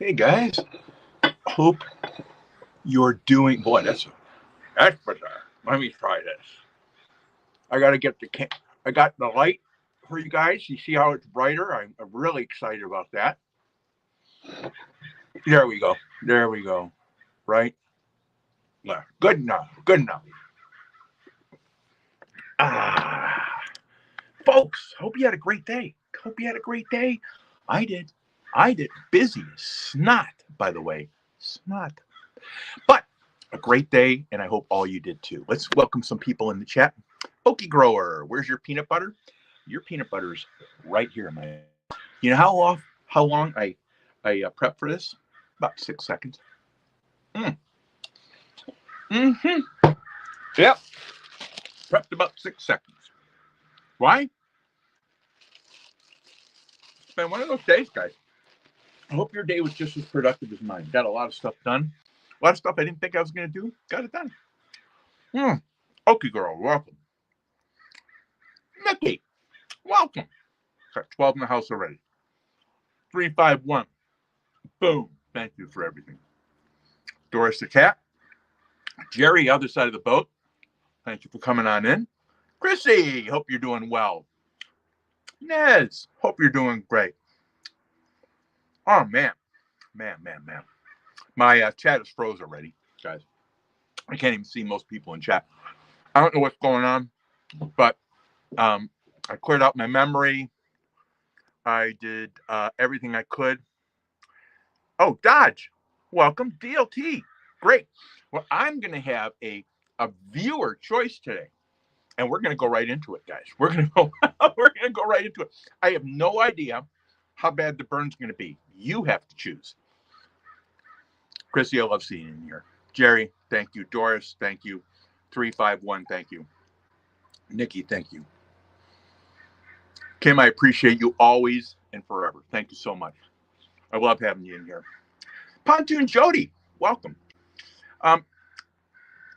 Hey guys, hope you're doing. Boy, that's bizarre. Let me try this. I gotta get I got the light for you guys. You see how it's brighter? I'm really excited about that. There we go. There we go. Right, left. Good enough. Good enough. Ah, folks. Hope you had a great day. Hope you had a great day. I did. I did. Busy as snot, by the way. Snot. But a great day, and I hope all you did too. Let's welcome some people in the chat. Okie Grower, where's your peanut butter? Your peanut butter's right here, man. You know how long I prep for this? About 6 seconds. Mm-hmm. Yep. Prepped about 6 seconds. Why? It's been one of those days, guys. I hope your day was just as productive as mine. Got a lot of stuff done. A lot of stuff I didn't think I was going to do. Got it done. Okay, girl, welcome. Nikki, welcome. Got 12 in the house already. 351. Boom. Thank you for everything. Doris the cat. Jerry, other side of the boat. Thank you for coming on in. Chrissy, hope you're doing well. Nez, hope you're doing great. Oh, man. Man. My chat is froze already, guys. I can't even see most people in chat. I don't know what's going on, but I cleared out my memory. I did everything I could. Oh, Dodge, welcome. DLT, great. Well, I'm going to have a viewer choice today, and we're going to go right into it, guys. We're going to go right into it. I have no idea how bad the burn's going to be. You have to choose. Chrissy, I love seeing you in here. Jerry, thank you. Doris, thank you. 351, thank you. Nikki, thank you. Kim, I appreciate you always and forever. Thank you so much. I love having you in here. Pontoon Jody, welcome.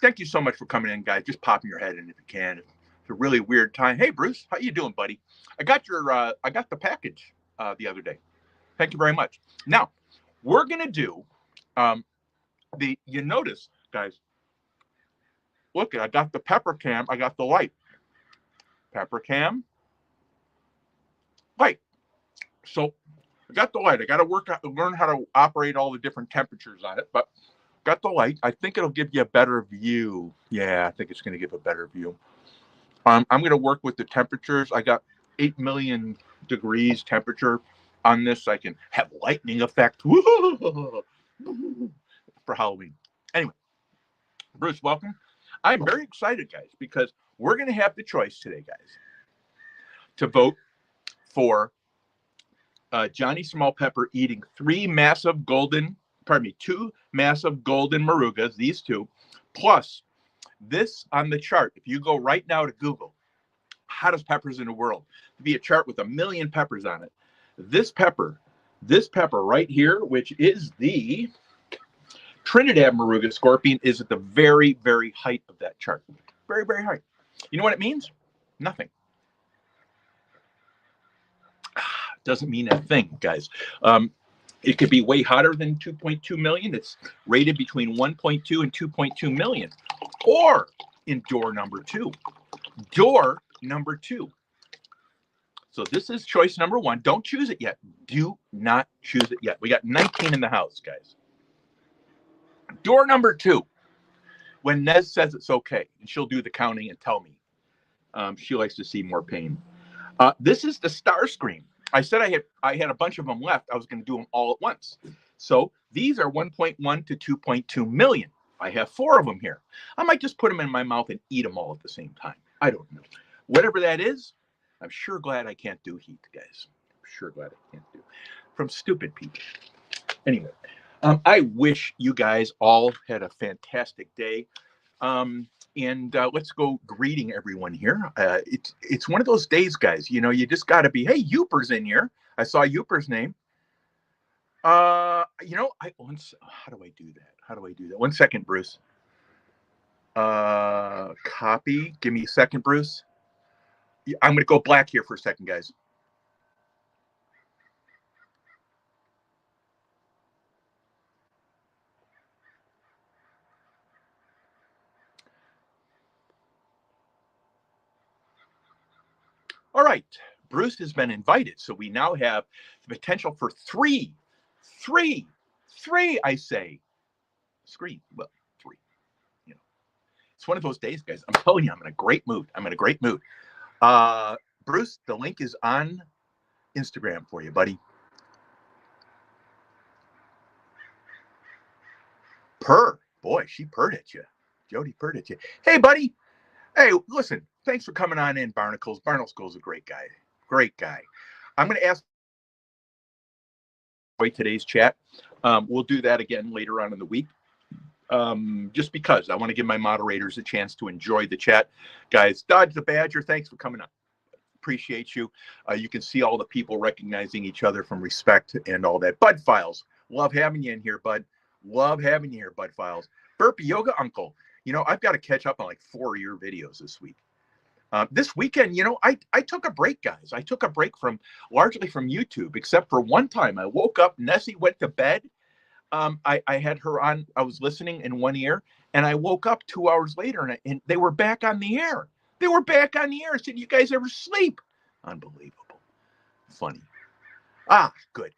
Thank you so much for coming in, guys. Just popping your head in if you can. It's a really weird time. Hey, Bruce, how you doing, buddy? I got the package the other day. Thank you very much. Now, we're gonna do you notice, guys. Look, I got the pepper cam. I got the light. Pepper cam, light. So I got the light. I got to learn how to operate all the different temperatures on it, but got the light. I think it'll give you a better view. Yeah, I think it's going to give a better view. I'm going to work with the temperatures. I got 8 million degrees temperature on this. I can have lightning effect for Halloween. Anyway, Bruce, welcome. I'm very excited, guys, because we're going to have the choice today, guys, to vote for Johnny Small Pepper eating two massive golden Morugas, these two, plus this on the chart. If you go right now to Google, hottest peppers in the world, to be a chart with 1 million peppers on it. This pepper right here, which is the Trinidad Moruga scorpion, is at the very, very height of that chart. Very, very high. You know what it means? Nothing. Doesn't mean a thing, guys. It could be way hotter than 2.2 million. It's rated between 1.2 and 2.2 million. Or in door number two. Door number two. So this is choice number one. Don't choose it yet. Do not choose it yet. We got 19 in the house, guys. Door number two. When Nez says it's okay, and she'll do the counting and tell me. She likes to see more pain. This is the Star Scream. I said I had a bunch of them left. I was going to do them all at once. So these are 1.1 to 2.2 million. I have 4 of them here. I might just put them in my mouth and eat them all at the same time. I don't know. Whatever that is, I'm sure glad I can't do heat, guys. I'm sure glad I can't do. From stupid people. Anyway, I wish you guys all had a fantastic day. And let's go greeting everyone here. It's one of those days, guys. You know, you just got to be. Hey, Youper's in here. I saw Youper's name. You know, how do I do that? 1 second, Bruce. Copy. Give me a second, Bruce. I'm going to go black here for a second, guys. All right. Bruce has been invited. So we now have the potential for three, I say. Three. You know, it's one of those days, guys. I'm telling you, I'm in a great mood. Bruce, the link is on Instagram for you, buddy. Purr. Boy, she purred at you. Jody purred at you. Hey, buddy. Hey, listen, thanks for coming on in, Barnacles. Barnacles is a great guy. Great guy. I'm going to ask today's chat. We'll do that again later on in the week. Just because I want to give my moderators a chance to enjoy the chat. Guys, Dodge the Badger, thanks for coming on. Appreciate you. You can see all the people recognizing each other from respect and all that. Bud Files, love having you in here, Bud. Love having you here, Bud Files. Burpee Yoga Uncle. You know, I've got to catch up on like 4 of your videos this week. This weekend, you know, I took a break, guys. I took a break largely from YouTube, except for one time. I woke up, Nessie went to bed. I had her on, I was listening in one ear, and I woke up 2 hours later, and they were back on the air. I said, you guys ever sleep? Unbelievable. Funny. Good.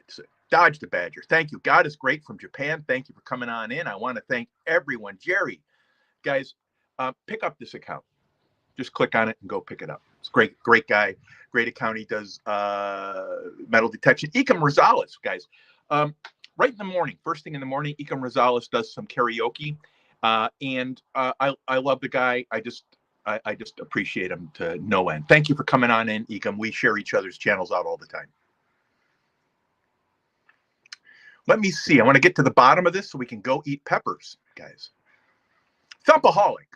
So, Dodge the Badger. Thank you. God is great from Japan. Thank you for coming on in. I want to thank everyone. Jerry, guys, pick up this account. Just click on it and go pick it up. It's great guy. Great account. He does metal detection. Ecom Rosales, guys. Right in the morning, first thing in the morning, Ecom Rosales does some karaoke. And I love the guy. I just appreciate him to no end. Thank you for coming on in, Ecom. We share each other's channels out all the time. Let me see. I want to get to the bottom of this so we can go eat peppers, guys. Thumpaholic.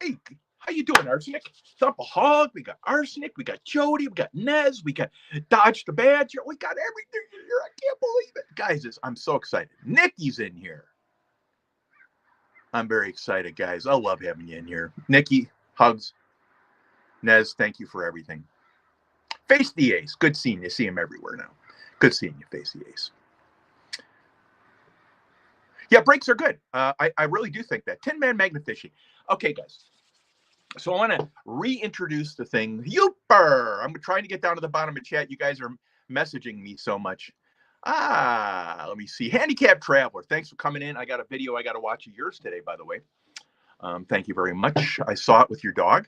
Hey, how you doing, Arsenic? Thumpaholic. We got Arsenic. We got Jody. We got Nez. We got Dodge the Badger. We got everything here. I can't believe it. Guys, I'm so excited. Nikki's in here. I'm very excited, guys. I love having you in here. Nikki, hugs. Nez, thank you for everything. Face the Ace. Good seeing you. See him everywhere now. Good seeing you, Face the Ace. Yeah, breaks are good. I really do think that. Tin Man Magnafishing. Okay, guys. So I want to reintroduce the thing. Youper! I'm trying to get down to the bottom of chat. You guys are messaging me so much. Let me see. Handicap Traveler. Thanks for coming in. I got a video I got to watch of yours today, by the way. Thank you very much. I saw it with your dog.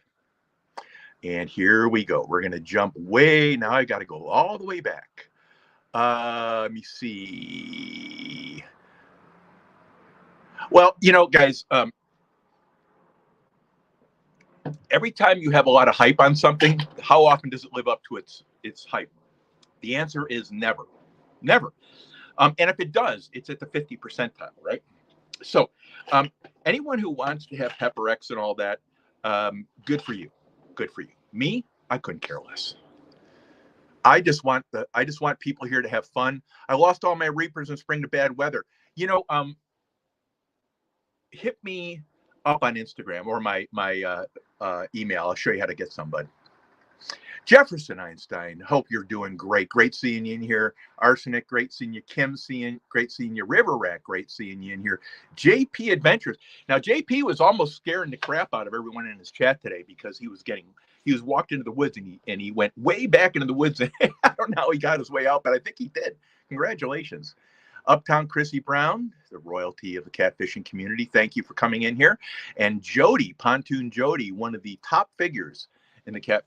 And here we go. We're going to jump way. Now I got to go all the way back. Let me see. Well, you know, guys, every time you have a lot of hype on something, how often does it live up to its hype? The answer is never. Never. And if it does, it's at the 50 percentile, right? So anyone who wants to have Pepper X and all that, good for you. Good for you. Me, I couldn't care less. I just want people here to have fun. I lost all my reapers in spring to bad weather. You know, hit me up on Instagram or my email. I'll show you how to get some, bud. Jefferson Einstein, hope you're doing great. Great seeing you in here. Arsenic, great seeing you. Kim, great seeing you. River Rat, great seeing you in here. JP Adventures. Now, JP was almost scaring the crap out of everyone in his chat today because he was walked into the woods and he went way back into the woods. And I don't know how he got his way out, but I think he did. Congratulations. Uptown Chrissy Brown, the royalty of the catfishing community. Thank you for coming in here. And Jody, Pontoon Jody, one of the top figures in the cat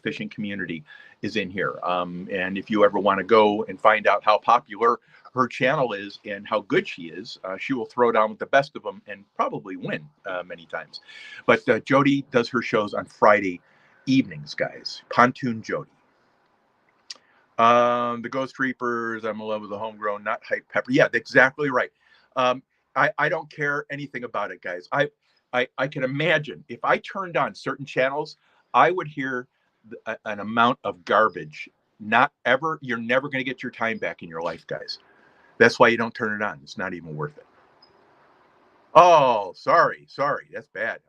fishing community, is in here. And if you ever want to go and find out how popular her channel is and how good she is, she will throw down with the best of them and probably win many times. But Jody does her shows on Friday evenings, guys. Pontoon Jody. The Ghost Reapers, I'm in love with the homegrown, not hype pepper. Yeah, exactly right. I don't care anything about it, guys. I can imagine if I turned on certain channels, I would hear an amount of garbage. You're never going to get your time back in your life, guys. That's why you don't turn it on. It's not even worth it. Oh, sorry. That's bad.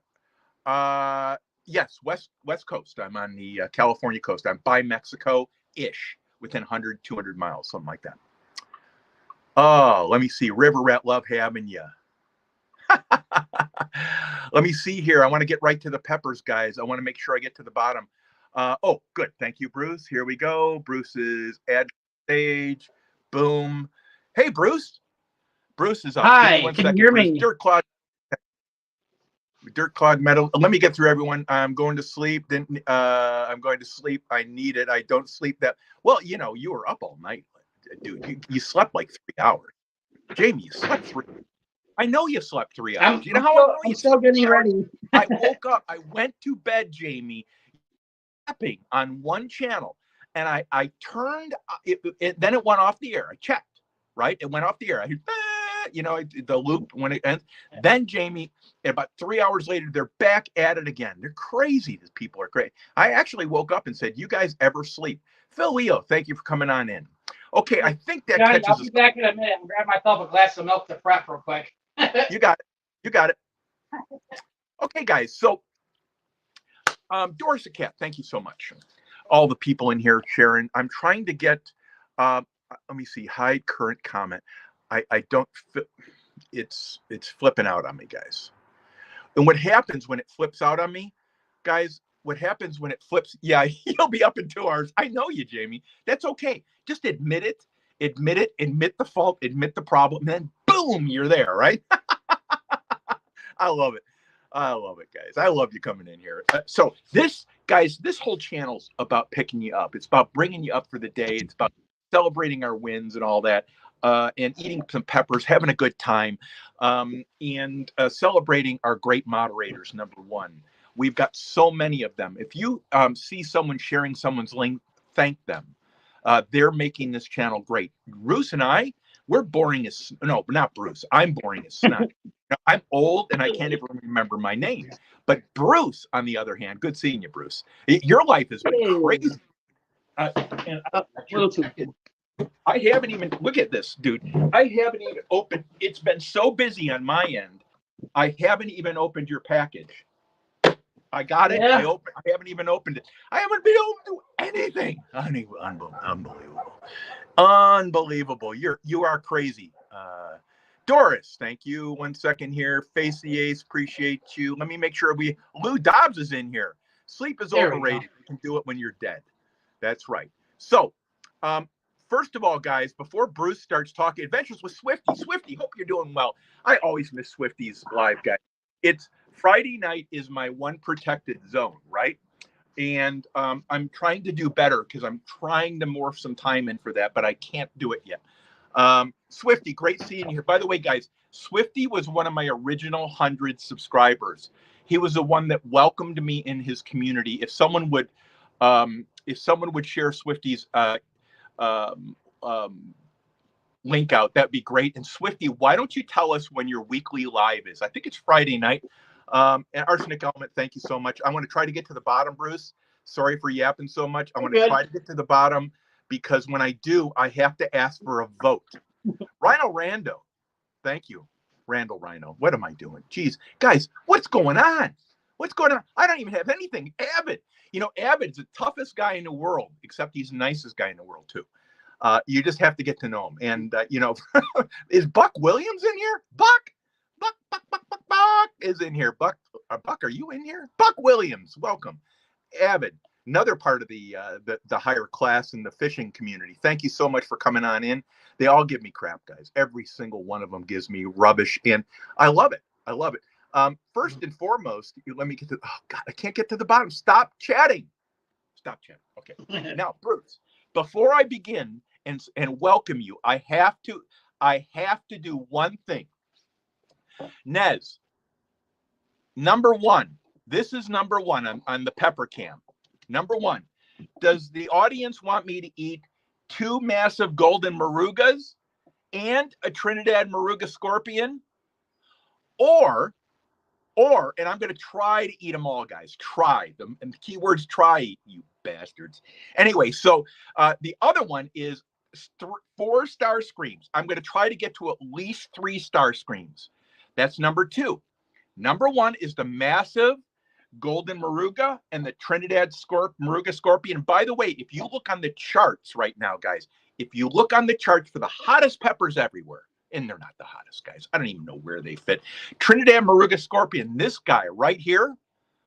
Yes, West Coast. I'm on the California coast. I'm by Mexico-ish, within 100, 200 miles, something like that. Oh, let me see. River Rat, love having you. Let me see here. I want to get right to the peppers, guys. I want to make sure I get to the bottom. Oh, good. Thank you, Bruce. Here we go. Bruce is at stage. Boom. Hey, Bruce. Bruce is up. Hi, can you hear Bruce. me? Dirt Clog Metal. Let me get through everyone. I'm going to sleep. I'm going to sleep. I need it. I don't sleep that well. You know, you were up all night, dude. You slept like 3 hours. Jamie, you slept 3. I know you slept 3 hours. You know how I'm still getting ready. I woke up. I went to bed, Jamie, tapping on one channel, and I turned. Then it went off the air. I checked. Right, it went off the air. I heard, you know, the loop when it ends. Then Jamie, about 3 hours later, they're back at it again. They're crazy. These people are crazy. I actually woke up and said, "You guys ever sleep?" Phil Leo, thank you for coming on in. Okay, I think that Johnny, catches I'll be back in a minute. I'll grab myself a glass of milk to prep real quick. You got it. You got it. Okay, guys. So, Doris the Cat, thank you so much. All the people in here, Sharon. I'm trying to get. Let me see. Hide current comment. I don't. It's flipping out on me, guys. And what happens when it flips out on me, guys? What happens when it flips? Yeah, you'll be up in 2 hours. I know you, Jamie. That's okay. Just admit it. Admit it. Admit the fault. Admit the problem. And then boom, you're there, right? I love it. I love it, guys. I love you coming in here. So this, guys, this whole channel's about picking you up. It's about bringing you up for the day. It's about celebrating our wins and all that, and eating some peppers, having a good time, and celebrating our great moderators, number one. We've got so many of them. If you see someone sharing someone's link, thank them. They're making this channel great. Bruce and I, we're boring as, no, not Bruce. I'm boring as snot. I'm old and I can't even remember my name. But Bruce, on the other hand, good seeing you, Bruce. Your life has been crazy. I haven't even, look at this, dude. I haven't even opened, it's been so busy on my end. I haven't even opened your package. I got it. Yeah. I haven't even opened it. I haven't been able to do anything. Unbelievable. Unbelievable. You are crazy. Doris, thank you. 1 second here. Face the Ace, appreciate you. Let me make sure Lou Dobbs is in here. Sleep is overrated. You can do it when you're dead. That's right. So, first of all, guys, before Bruce starts talking, Adventures with Swifty. Swifty, hope you're doing well. I always miss Swifty's live, guys. It's Friday night is my one protected zone, right? And I'm trying to do better because I'm trying to morph some time in for that, but I can't do it yet. Swifty, great seeing you here. By the way, guys, Swifty was one of my original 100 subscribers. He was the one that welcomed me in his community. If someone would share Swifty's link out, that'd be great. And Swifty, why don't you tell us when your weekly live is? I think it's Friday night. And Arsenic Element, thank you so much. I want to try to get to the bottom, Bruce. Sorry for yapping so much. I want to try to get to the bottom because when I do, I have to ask for a vote. Rhino Rando, thank you. Randall Rhino, what am I doing? Jeez, guys, what's going on? What's going on? I don't even have anything. Abbott, you know, Abbott's the toughest guy in the world, except he's the nicest guy in the world too. You just have to get to know him. And, you know, is Buck Williams in here? Buck is in here. Buck, are you in here? Buck Williams, welcome. Abbott, another part of the higher class in the fishing community. Thank you so much for coming on in. They all give me crap, guys. Every single one of them gives me rubbish, and I love it. I love it. First and foremost, let me get to, oh God, I can't get to the bottom. Stop chatting. Stop chatting. Okay. Now, Bruce, before I begin and welcome you, I have to do one thing. Nez, number one. This is number one on the pepper cam. Number one, does the audience want me to eat 2 massive golden Morugas and a Trinidad Moruga scorpion? Or, and I'm going to try to eat them all, guys. Try them. And the keyword's try, you bastards. Anyway, so the other one is 4-star screams. I'm going to try to get to at least 3-star screams. That's number 2. Number 1 is the massive golden Moruga and the Trinidad Moruga scorpion. And by the way, if you look on the charts right now, guys, if you look on the charts for the hottest peppers everywhere, and they're not the hottest guys. I don't even know where they fit. Trinidad Moruga Scorpion, this guy right here,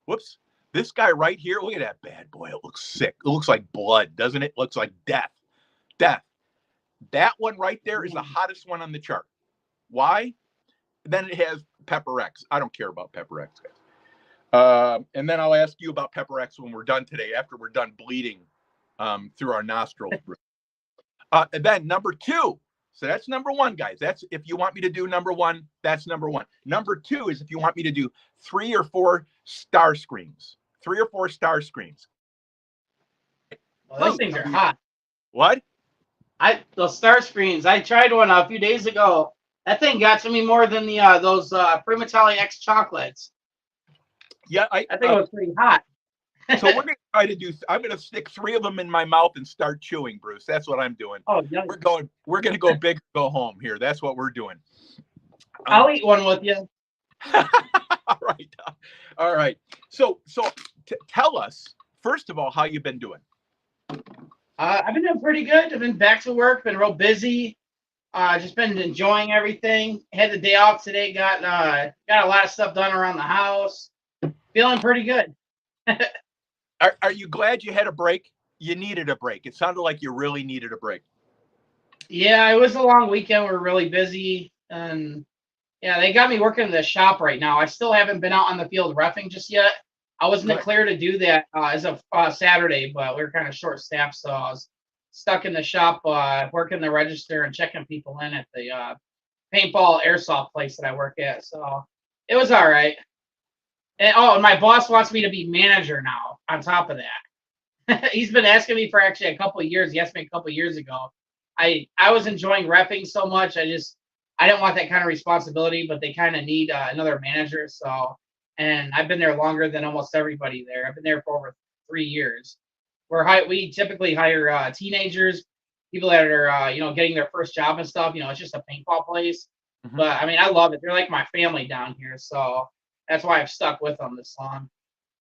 whoops, this guy right here, look at that bad boy. It looks sick. It looks like blood, doesn't it? It looks like death. Death. That one right there is the hottest one on the chart. Why? Then it has Pepper X. I don't care about Pepper X, guys. And then I'll ask you about Pepper X when we're done today, after we're done bleeding through our nostrils. And then number 2. So that's number 1, guys. That's if you want me to do number 1, that's number 1. Number 2 is if you want me to do 3 or 4 star screams. 3 or 4 star screams. Well, those things are hot. What? Those star screens. I tried one a few days ago. That thing got to me more than the those Primatali X chocolates. Yeah, I think it was pretty hot. So we're gonna try to do. I'm gonna stick 3 of them in my mouth and start chewing, Bruce. That's what I'm doing. Oh, yeah. We're gonna go big, go home here. That's what we're doing. I'll eat one with you. All right. So tell us first of all how you've been doing. I've been doing pretty good. I've been back to work. Been real busy. Just been enjoying everything. Had the day off today. Got a lot of stuff done around the house. Feeling pretty good. Are you glad you had a break? You needed a break. It sounded like you really needed a break. Yeah, it was a long weekend. We're really busy, and yeah, they got me working in the shop right now. I still haven't been out on the field reffing just yet. I was in the clear to do that as of Saturday, but we were kind of short-staffed, so I was stuck in the shop working the register and checking people in at the paintball airsoft place that I work at. So it was all right. And my boss wants me to be manager now on top of that. He's been asking me for actually a couple of years. He asked me a couple of years ago. I was enjoying reffing so much. I didn't want that kind of responsibility, but they kind of need another manager. So, and I've been there longer than almost everybody there. I've been there for over 3 years. We typically hire teenagers, people that are getting their first job and stuff. It's just a paintball place. Mm-hmm. But I mean, I love it. They're like my family down here. So that's why I've stuck with them this long.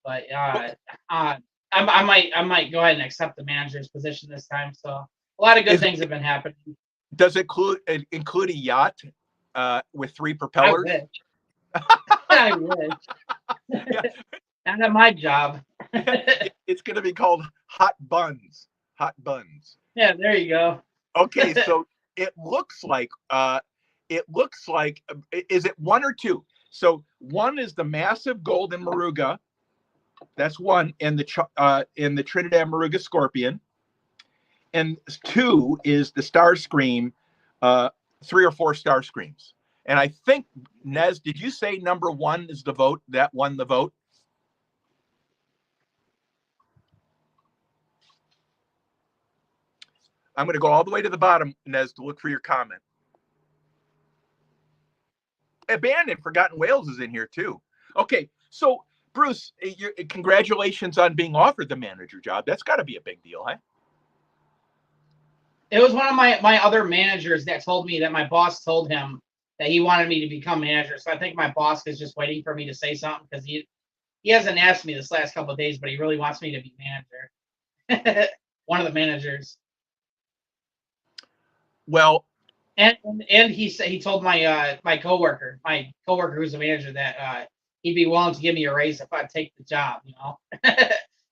But I might go ahead and accept the manager's position this time. So a lot of good things have been happening. Does it include a yacht with 3 propellers? I wish. Yeah. Not at my job. It's going to be called Hot Buns. Hot Buns. Yeah, there you go. Okay, so it looks like is it 1 or 2? So 1 is the massive golden Moruga. That's 1, and the Trinidad Moruga Scorpion. And 2 is the Star Scream, 3 or 4 Star Screams. And I think, Nez, did you say number 1 is the vote? That won the vote? I'm going to go all the way to the bottom, Nez, to look for your comment. Abandoned Forgotten Whales is in here too. Okay, so Bruce, congratulations on being offered the manager job. That's got to be a big deal, huh? It was one of my other managers that told me that my boss told him that he wanted me to become manager. So I think my boss is just waiting for me to say something because he hasn't asked me this last couple of days, but he really wants me to be manager. One of the managers. Well, and he told my coworker who's a manager that he'd be willing to give me a raise if I take the job.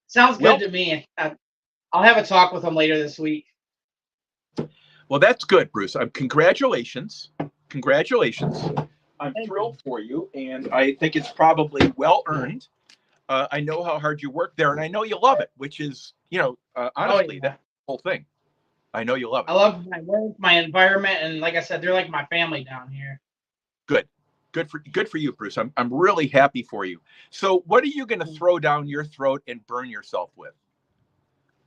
Sounds good to me. I'll have a talk with him later this week. Well, that's good, Bruce. Congratulations. I'm thrilled for you, and I think it's probably well earned. I know how hard you work there, and I know you love it, which is, honestly, that's the whole thing. I know you love it. I love my work, my environment, and like I said, they're like my family down here. Good for you, Bruce. I'm really happy for you. So, what are you going to throw down your throat and burn yourself with?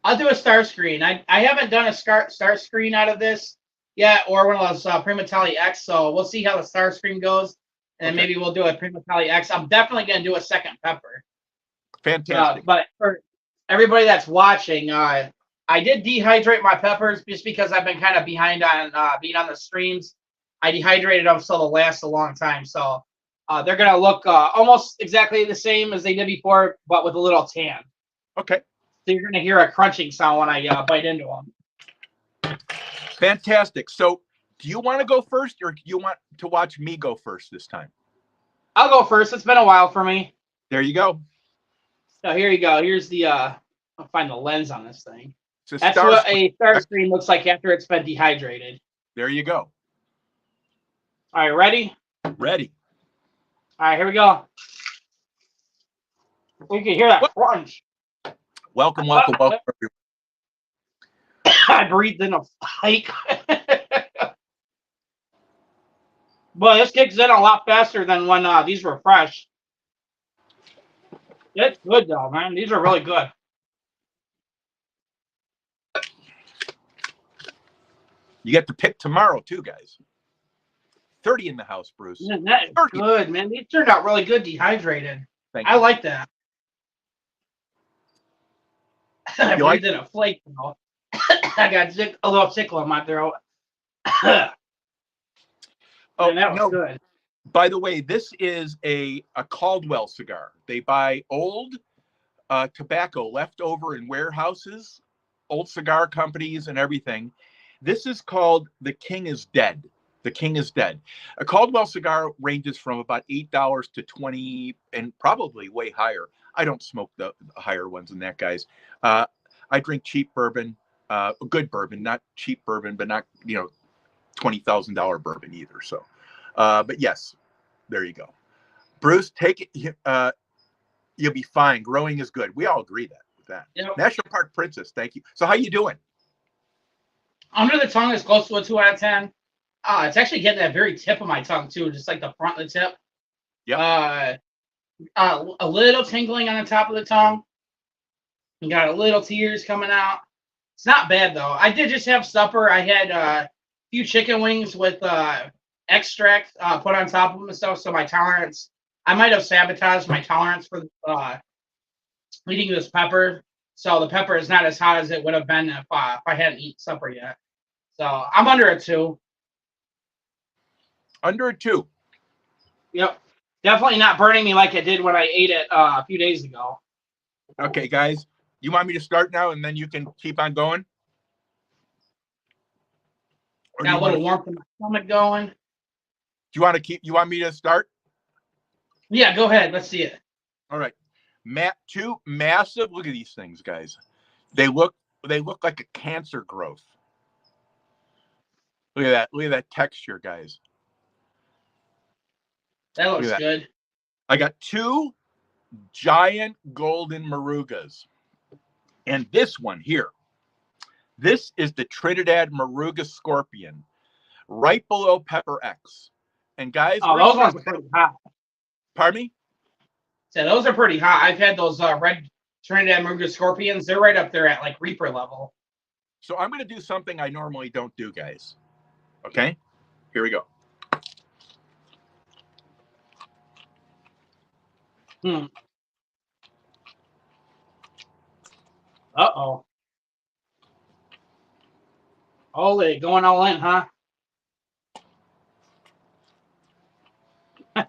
I'll do a star screen. I haven't done a star screen out of this yet, or one of those Primatali X. So we'll see how the star screen goes, and maybe we'll do a Primatali X. I'm definitely going to do a second pepper. Fantastic. But for everybody that's watching, I did dehydrate my peppers just because I've been kind of behind on being on the streams. I dehydrated them so they'll last a long time. So they're going to look almost exactly the same as they did before, but with a little tan. Okay. So you're going to hear a crunching sound when I bite into them. Fantastic. So Do you want to go first, or do you want to watch me go first this time? I'll go first. It's been a while for me. There you go. So here you go. Here's the I'll find the lens on this thing. So That's what a Starscream looks like after it's been dehydrated. There you go. All right, ready? Ready. All right, here we go. We can hear that crunch. Welcome, welcome, welcome. I breathed in a hike. But this kicks in a lot faster than when these were fresh. It's good though, man. These are really good. You get to pick tomorrow too, guys. 30 in the house, Bruce. Man, that is good, man. These turned out really good dehydrated. I like that. I breathed in a flake, though. I got a little tickle in my throat. Oh, and that was no. good. By the way, this is a Caldwell cigar. They buy old tobacco left over in warehouses, old cigar companies and everything. This is called The King is Dead. The King is Dead. A Caldwell cigar ranges from about $8 to $20 and probably way higher. I don't smoke the higher ones than that, guys. I drink cheap bourbon, good bourbon, not cheap bourbon, but not, $20,000 bourbon either. So, but yes, there you go. Bruce, take it. You'll be fine. Growing is good. We all agree with that. Yep. National Park Princess. Thank you. So how you doing? Under the tongue is close to a 2 out of 10. It's actually getting that very tip of my tongue too, just like the front of the tip. Yeah. A little tingling on the top of the tongue. You got a little tears coming out. It's not bad though. I did just have supper. I had a few chicken wings with extract put on top of them and stuff. So my tolerance, I might have sabotaged my tolerance for eating this pepper. So the pepper is not as hot as it would have been if I hadn't eaten supper yet. So I'm under a 2. Under a 2. Yep. Definitely not burning me like it did when I ate it a few days ago. Okay, guys. You want me to start now and then you can keep on going? Or got a little warmth in my stomach going. You want me to start? Yeah, go ahead. Let's see it. All right. Two massive. Look at these things, guys. They look like a cancer growth. Look at that. Look at that texture, guys. That looks good. I got 2 giant golden Morugas. And this one here. This is the Trinidad Moruga Scorpion, right below Pepper X. And guys, those ones are pretty hot. Pardon me? So those are pretty hot. I've had those red Trinidad Moruga Scorpions. They're right up there at like Reaper level. So I'm going to do something I normally don't do, guys. Okay? Here we go. Uh-oh. Holy, going all in, huh? I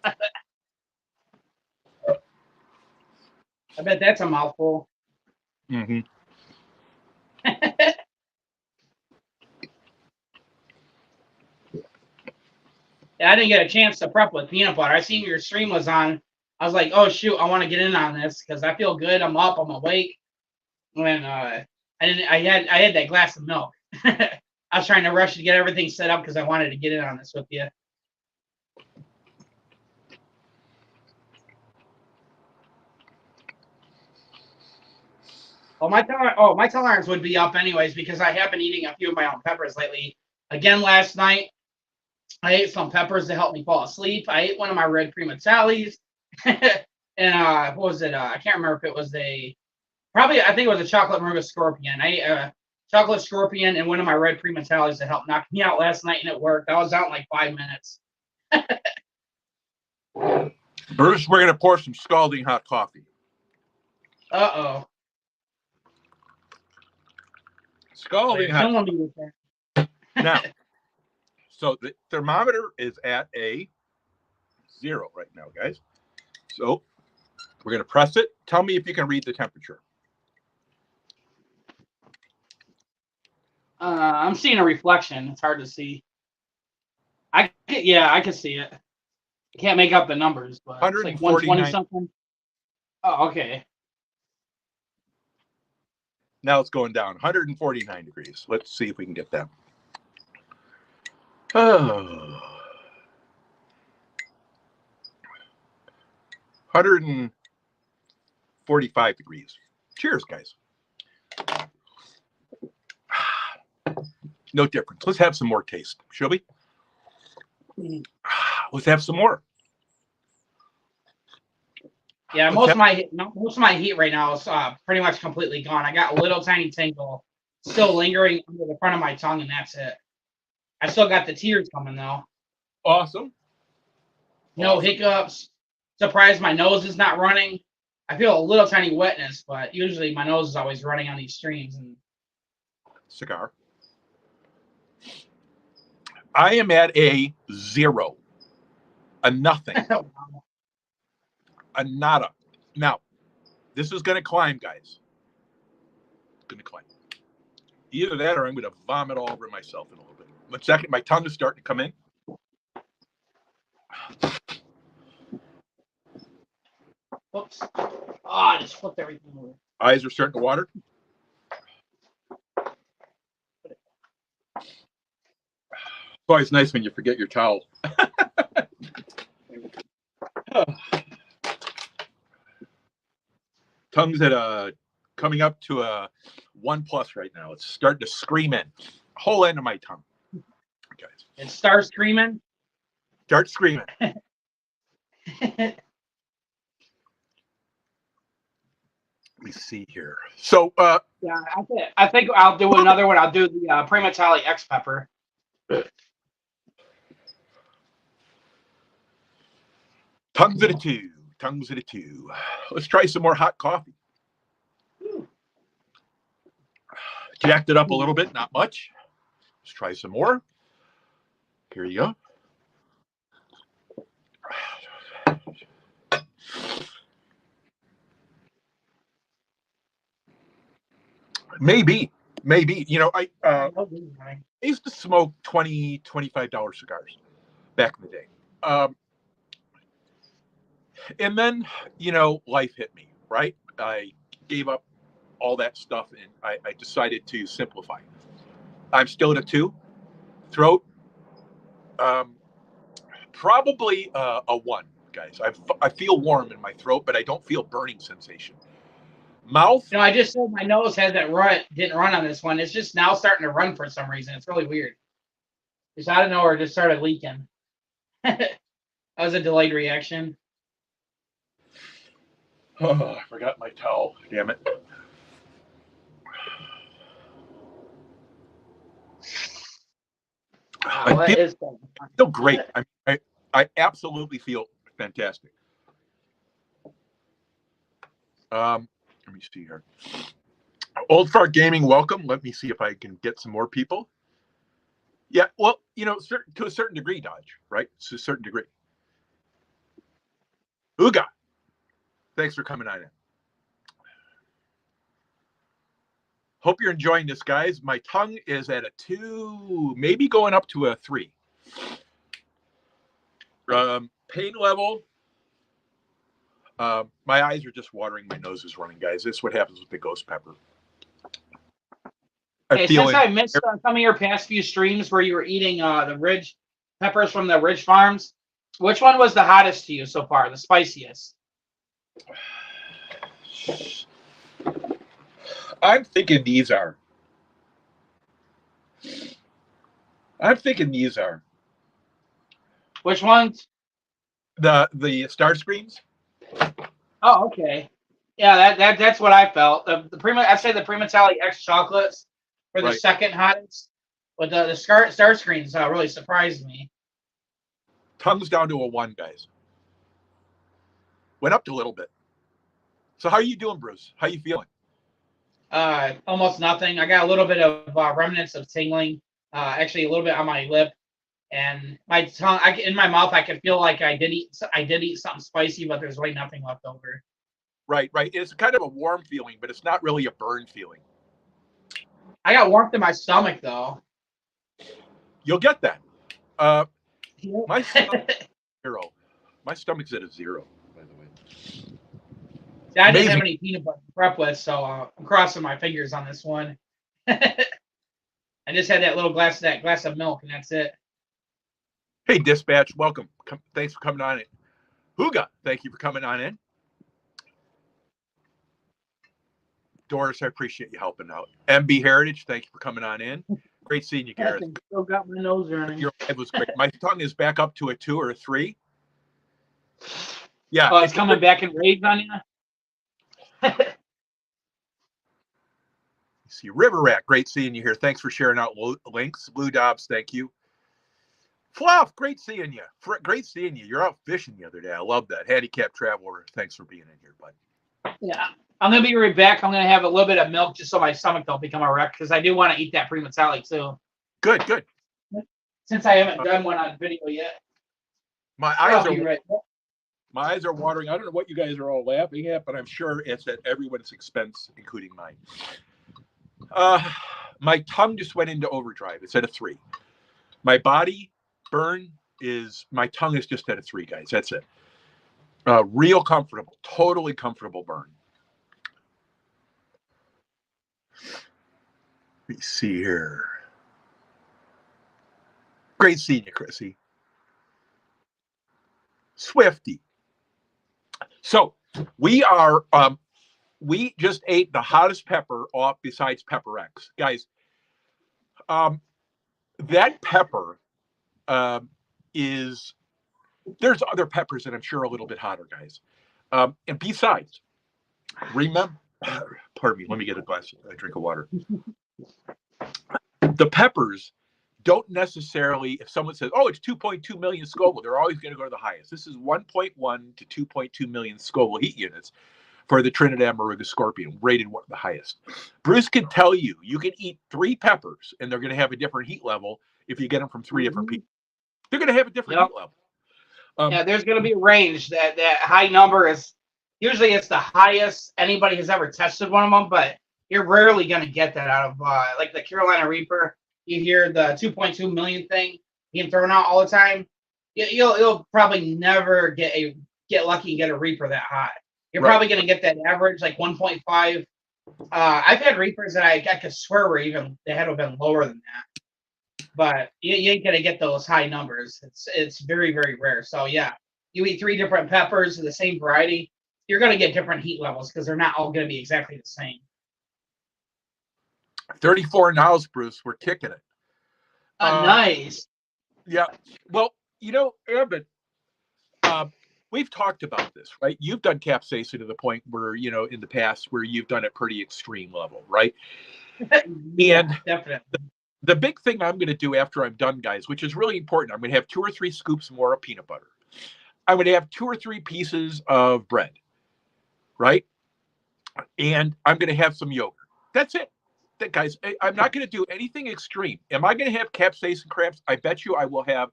bet that's a mouthful. Mm-hmm. I didn't get a chance to prep with peanut butter. I seen your stream was on. I was like, oh shoot, I want to get in on this because I feel good. I'm up. I'm awake. When I had that glass of milk. I was trying to rush to get everything set up because I wanted to get in on this with you. Oh, my tolerance would be up anyways because I have been eating a few of my own peppers lately. Again, last night I ate some peppers to help me fall asleep. I ate one of my red primatellis, and what was it? I can't remember if it was I think it was a chocolate Moruga Scorpion. I ate a chocolate Scorpion and one of my red primatellis to help knock me out last night, and it worked. I was out in like 5 minutes. Bruce, we're gonna pour some scalding hot coffee. Uh-oh. Scalding hot. Now, so the thermometer is at a 0 right now, guys. So we're going to press it. Tell me if you can read the temperature. I'm seeing a reflection. It's hard to see. I can see it. I can't make out the numbers, but it's like 120 something. Oh, okay. Now it's going down 149 degrees. Let's see if we can get that. Oh. 145 degrees. Cheers, guys. No difference. Let's have some more taste, shall we? Let's have some more. Yeah, most of my heat right now is pretty much completely gone. I got a little tiny tingle still lingering under the front of my tongue, and that's it. I still got the tears coming though. Awesome. No hiccups. Surprised my nose is not running. I feel a little tiny wetness, but usually my nose is always running on these streams. And cigar. I am at a 0, a nothing, a nada. Now, this is going to climb, guys. It's going to climb. Either that or I'm going to vomit all over myself in a little bit. 1 second, my tongue is starting to come in. Whoops. Oh, I just flipped everything over. Eyes are starting to water. It's always nice when you forget your towel. Tongue's at coming up to a 1+ right now. It's starting to scream in. Whole end of my tongue. Guys. It starts screaming? Start screaming. Let me see here. So, yeah, I think I'll do another one. I'll do the Primatali X Pepper. Tongues at a 2. Tongues at a 2. Let's try some more hot coffee. Jacked it up a little bit, not much. Let's try some more. Here you go. Maybe. You know, I used to smoke $20, $25 cigars back in the day. And then, you know, life hit me, right? I gave up all that stuff and I decided to simplify. I'm still at a 2. Throat, probably a 1, guys. I feel warm in my throat, but I don't feel burning sensation. Mouth. You know, I just said my nose didn't run on this one. It's just now starting to run for some reason. It's really weird. Just out of nowhere, just started leaking. That was a delayed reaction. Oh, I forgot my towel. Damn it. I feel great. I absolutely feel fantastic. Let me see here. Old Fart Gaming, welcome. Let me see if I can get some more people. Yeah, well, you know, to a certain degree, Dodge, right? To a certain degree. Uga, thanks for coming on in. Hope you're enjoying this, guys. My tongue is at a 2, maybe going up to a 3. Pain level. My eyes are just watering. My nose is running, guys. This is what happens with the ghost pepper. Since I missed some of your past few streams where you were eating the Ridge peppers from the Ridge Farms, which one was the hottest to you so far, the spiciest? I'm thinking these are. Which ones? The star screens. Oh, okay. Yeah, that's what I felt. I'd say the Primatali X chocolates were the second hottest, but the star screens really surprised me. Tongue's down to a 1, guys. Went up a little bit. So how are you doing, Bruce? How are you feeling? Almost nothing. I got a little bit of remnants of tingling. Actually, a little bit on my lip and my tongue. In my mouth, I could feel like I did eat something spicy, but there's really nothing left over. Right. It's kind of a warm feeling, but it's not really a burn feeling. I got warmth in my stomach, though. You'll get that. My stomach's at 0. My stomach's at a 0, by the way. See, I didn't Amazing. have any peanut butter to prep with, so I'm crossing my fingers on this one. I just had that glass of milk, and that's it. Hey, Dispatch, welcome. Thanks for coming on in. Huga, thank you for coming on in. Doris, I appreciate you helping out. MB Heritage, thank you for coming on in. Great seeing you, Gareth. Still got my nose running. Your live was great. My tongue is back up to a 2 or a 3. Yeah. Oh, it's coming back in waves on you? See, River Rat, great seeing you here. Thanks for sharing out links. Blue Dobbs, thank you. Fluff, great seeing you. Great seeing you. You're out fishing the other day. I love that. Handicap Traveler, thanks for being in here, bud. Yeah. I'm going to be right back. I'm going to have a little bit of milk just so my stomach don't become a wreck because I do want to eat that primatale too. Good, good. Since I haven't done one on video yet. My eyes are watering. I don't know what you guys are all laughing at, but I'm sure it's at everyone's expense, including mine. My tongue just went into overdrive. It's at a 3. My body burn my tongue is just at a 3, guys. That's it. Real comfortable, totally comfortable burn. Let me see here. Great seeing you, Chrissy. Swifty. So we just ate the hottest pepper off besides Pepper X. Guys, that pepper there's other peppers that I'm sure are a little bit hotter, guys. And besides, remember, pardon me, let me get a drink of water. The peppers don't necessarily, if someone says, oh, it's 2.2 million Scoville, they're always going to go to the highest. This is 1.1 to 2.2 million Scoville heat units for the Trinidad Moruga Scorpion, rated one of the highest. Bruce can tell you, you can eat 3 peppers and they're going to have a different heat level if you get them from 3 different people. They're going to have a different heat level. Yeah, there's going to be a range. That high number is usually it's the highest anybody has ever tested one of them, but you're rarely going to get that out of like the Carolina Reaper. You hear the 2.2 million thing being thrown out all the time. You'll probably never get lucky and get a Reaper that high. You're probably going to get that average like 1.5. I've had Reapers that I could swear were even they had to have been lower than that. But you ain't gonna get those high numbers. It's very, very rare. So yeah, you eat 3 different peppers of the same variety, you're gonna get different heat levels because they're not all gonna be exactly the same. 34 nows, Bruce. We're kicking it. Nice. Yeah. Well, Evan, we've talked about this, right? You've done capsaicin to the point where, in the past where you've done it pretty extreme level, right? Yeah, and definitely. The big thing I'm going to do after I'm done, guys, which is really important, I'm going to have 2 or 3 scoops more of peanut butter. I'm going to have 2 or 3 pieces of bread, right? And I'm going to have some yogurt. That's it. Guys, I'm not going to do anything extreme. Am I going to have capsaicin cramps? I bet you I will have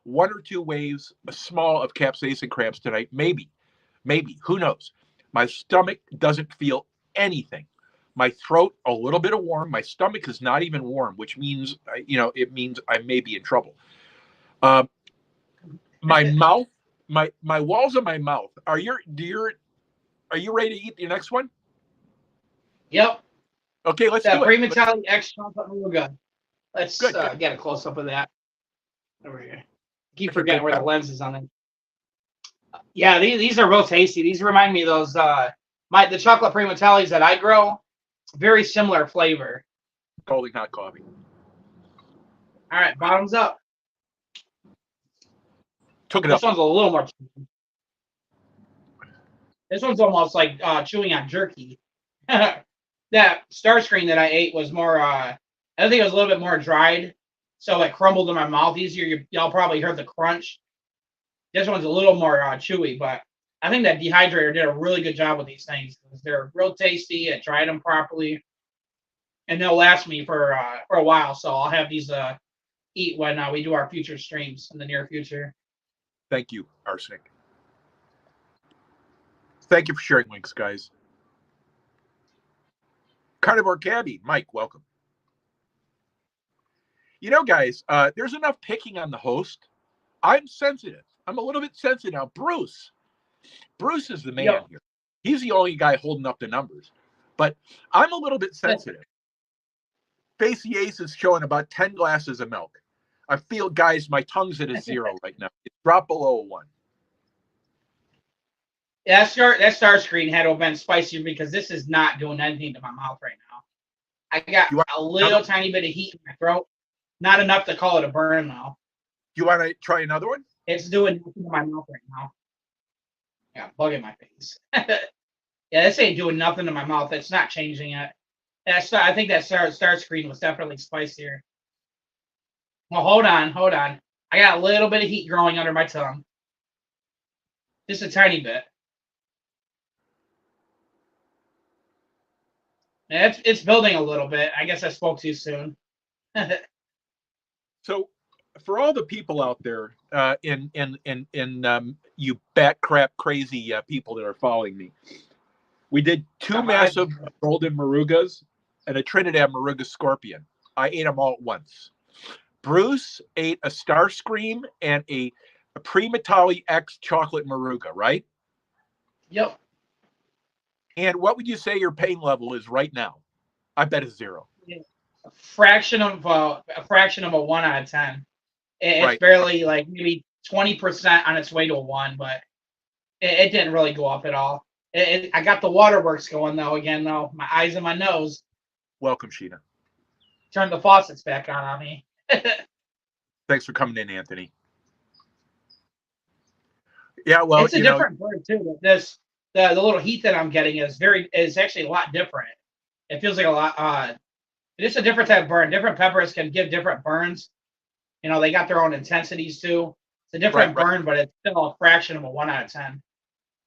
1 or 2 waves, small of capsaicin cramps tonight. Maybe. Who knows? My stomach doesn't feel anything. My throat, a little bit of warm. My stomach is not even warm, which means, it means I may be in trouble. My mouth, my walls of my mouth. Are you ready to eat your next one? Yep. Okay, let's do it. Primatale X chocolate Moruga. Let's get a close up of that. Over here. Keep forgetting where the lens is on it. Yeah, these are real tasty. These remind me of those the chocolate primatales that I grow. Very similar flavor. Scalding hot coffee. All right, bottoms up. Took it this up. This one's a little more. This one's almost like chewing on jerky. That Starscream that I ate was more. I think it was a little bit more dried, so it crumbled in my mouth easier. Y'all probably heard the crunch. This one's a little more chewy, but I think that dehydrator did a really good job with these things. They're real tasty. I dried them properly, and they'll last me for a while. So I'll have these eat when we do our future streams in the near future. Thank you, Arsenic. Thank you for sharing links, guys. Carnivore Cabbie, Mike, welcome. Guys, there's enough picking on the host I'm sensitive. I'm a little bit sensitive now. Bruce is the man Yep. here. He's the only guy holding up the numbers. But I'm a little bit sensitive. Facey Ace is showing about 10 glasses of milk. I feel, guys, my tongue's at a 0 right now. It's dropped below a 1. Yeah, that star screen had to have been spicier because this is not doing anything to my mouth right now. I got a little tiny bit of heat in my throat. Not enough to call it a burn, though. You want to try another one? It's doing nothing to my mouth right now. Yeah, bug in my face. Yeah, this ain't doing nothing to my mouth. It's not changing it. I think that star screen was definitely spicier. Well, hold on. I got a little bit of heat growing under my tongue. Just a tiny bit. Yeah, it's building a little bit. I guess I spoke too soon. So, for all the people out there, you bat crap crazy people that are following me, we did 2 massive golden Morugas and a Trinidad Moruga scorpion. I ate them all at once. Bruce ate a Starscream and a Primatali X chocolate Moruga, right? Yep. And what would you say your pain level is right now? I bet it's 0. A fraction of a 1 out of 10. It's right. Barely like maybe 20% on its way to a 1, but it didn't really go up at all. I got the waterworks going though. Again though, my eyes and my nose. Welcome, Sheena. Turn the faucets back on me. Thanks for coming in, Anthony. Yeah, well, it's a different bird too. The little heat that I'm getting is actually a lot different. It feels like a lot. It's a different type of burn. Different peppers can give different burns. They got their own intensities too. It's a different burn, but it's still a fraction of a 1 out of 10.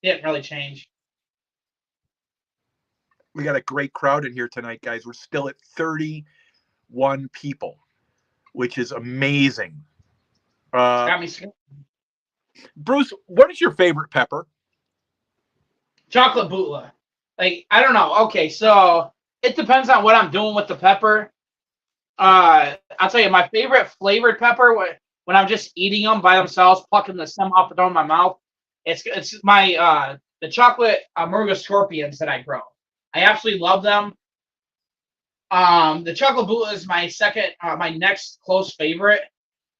It didn't really change. We got a great crowd in here tonight, guys. We're still at 31 people, which is amazing. Got me scared. Bruce, what is your favorite pepper? Chocolate Bootla. Like, I don't know. Okay, so it depends on what I'm doing with the pepper. I'll tell you, my favorite flavored pepper when I'm just eating them by themselves, plucking the stem off and down my mouth, it's my the chocolate Moruga scorpions that I grow. I absolutely love them. The chocolate Bootla is my my next close favorite,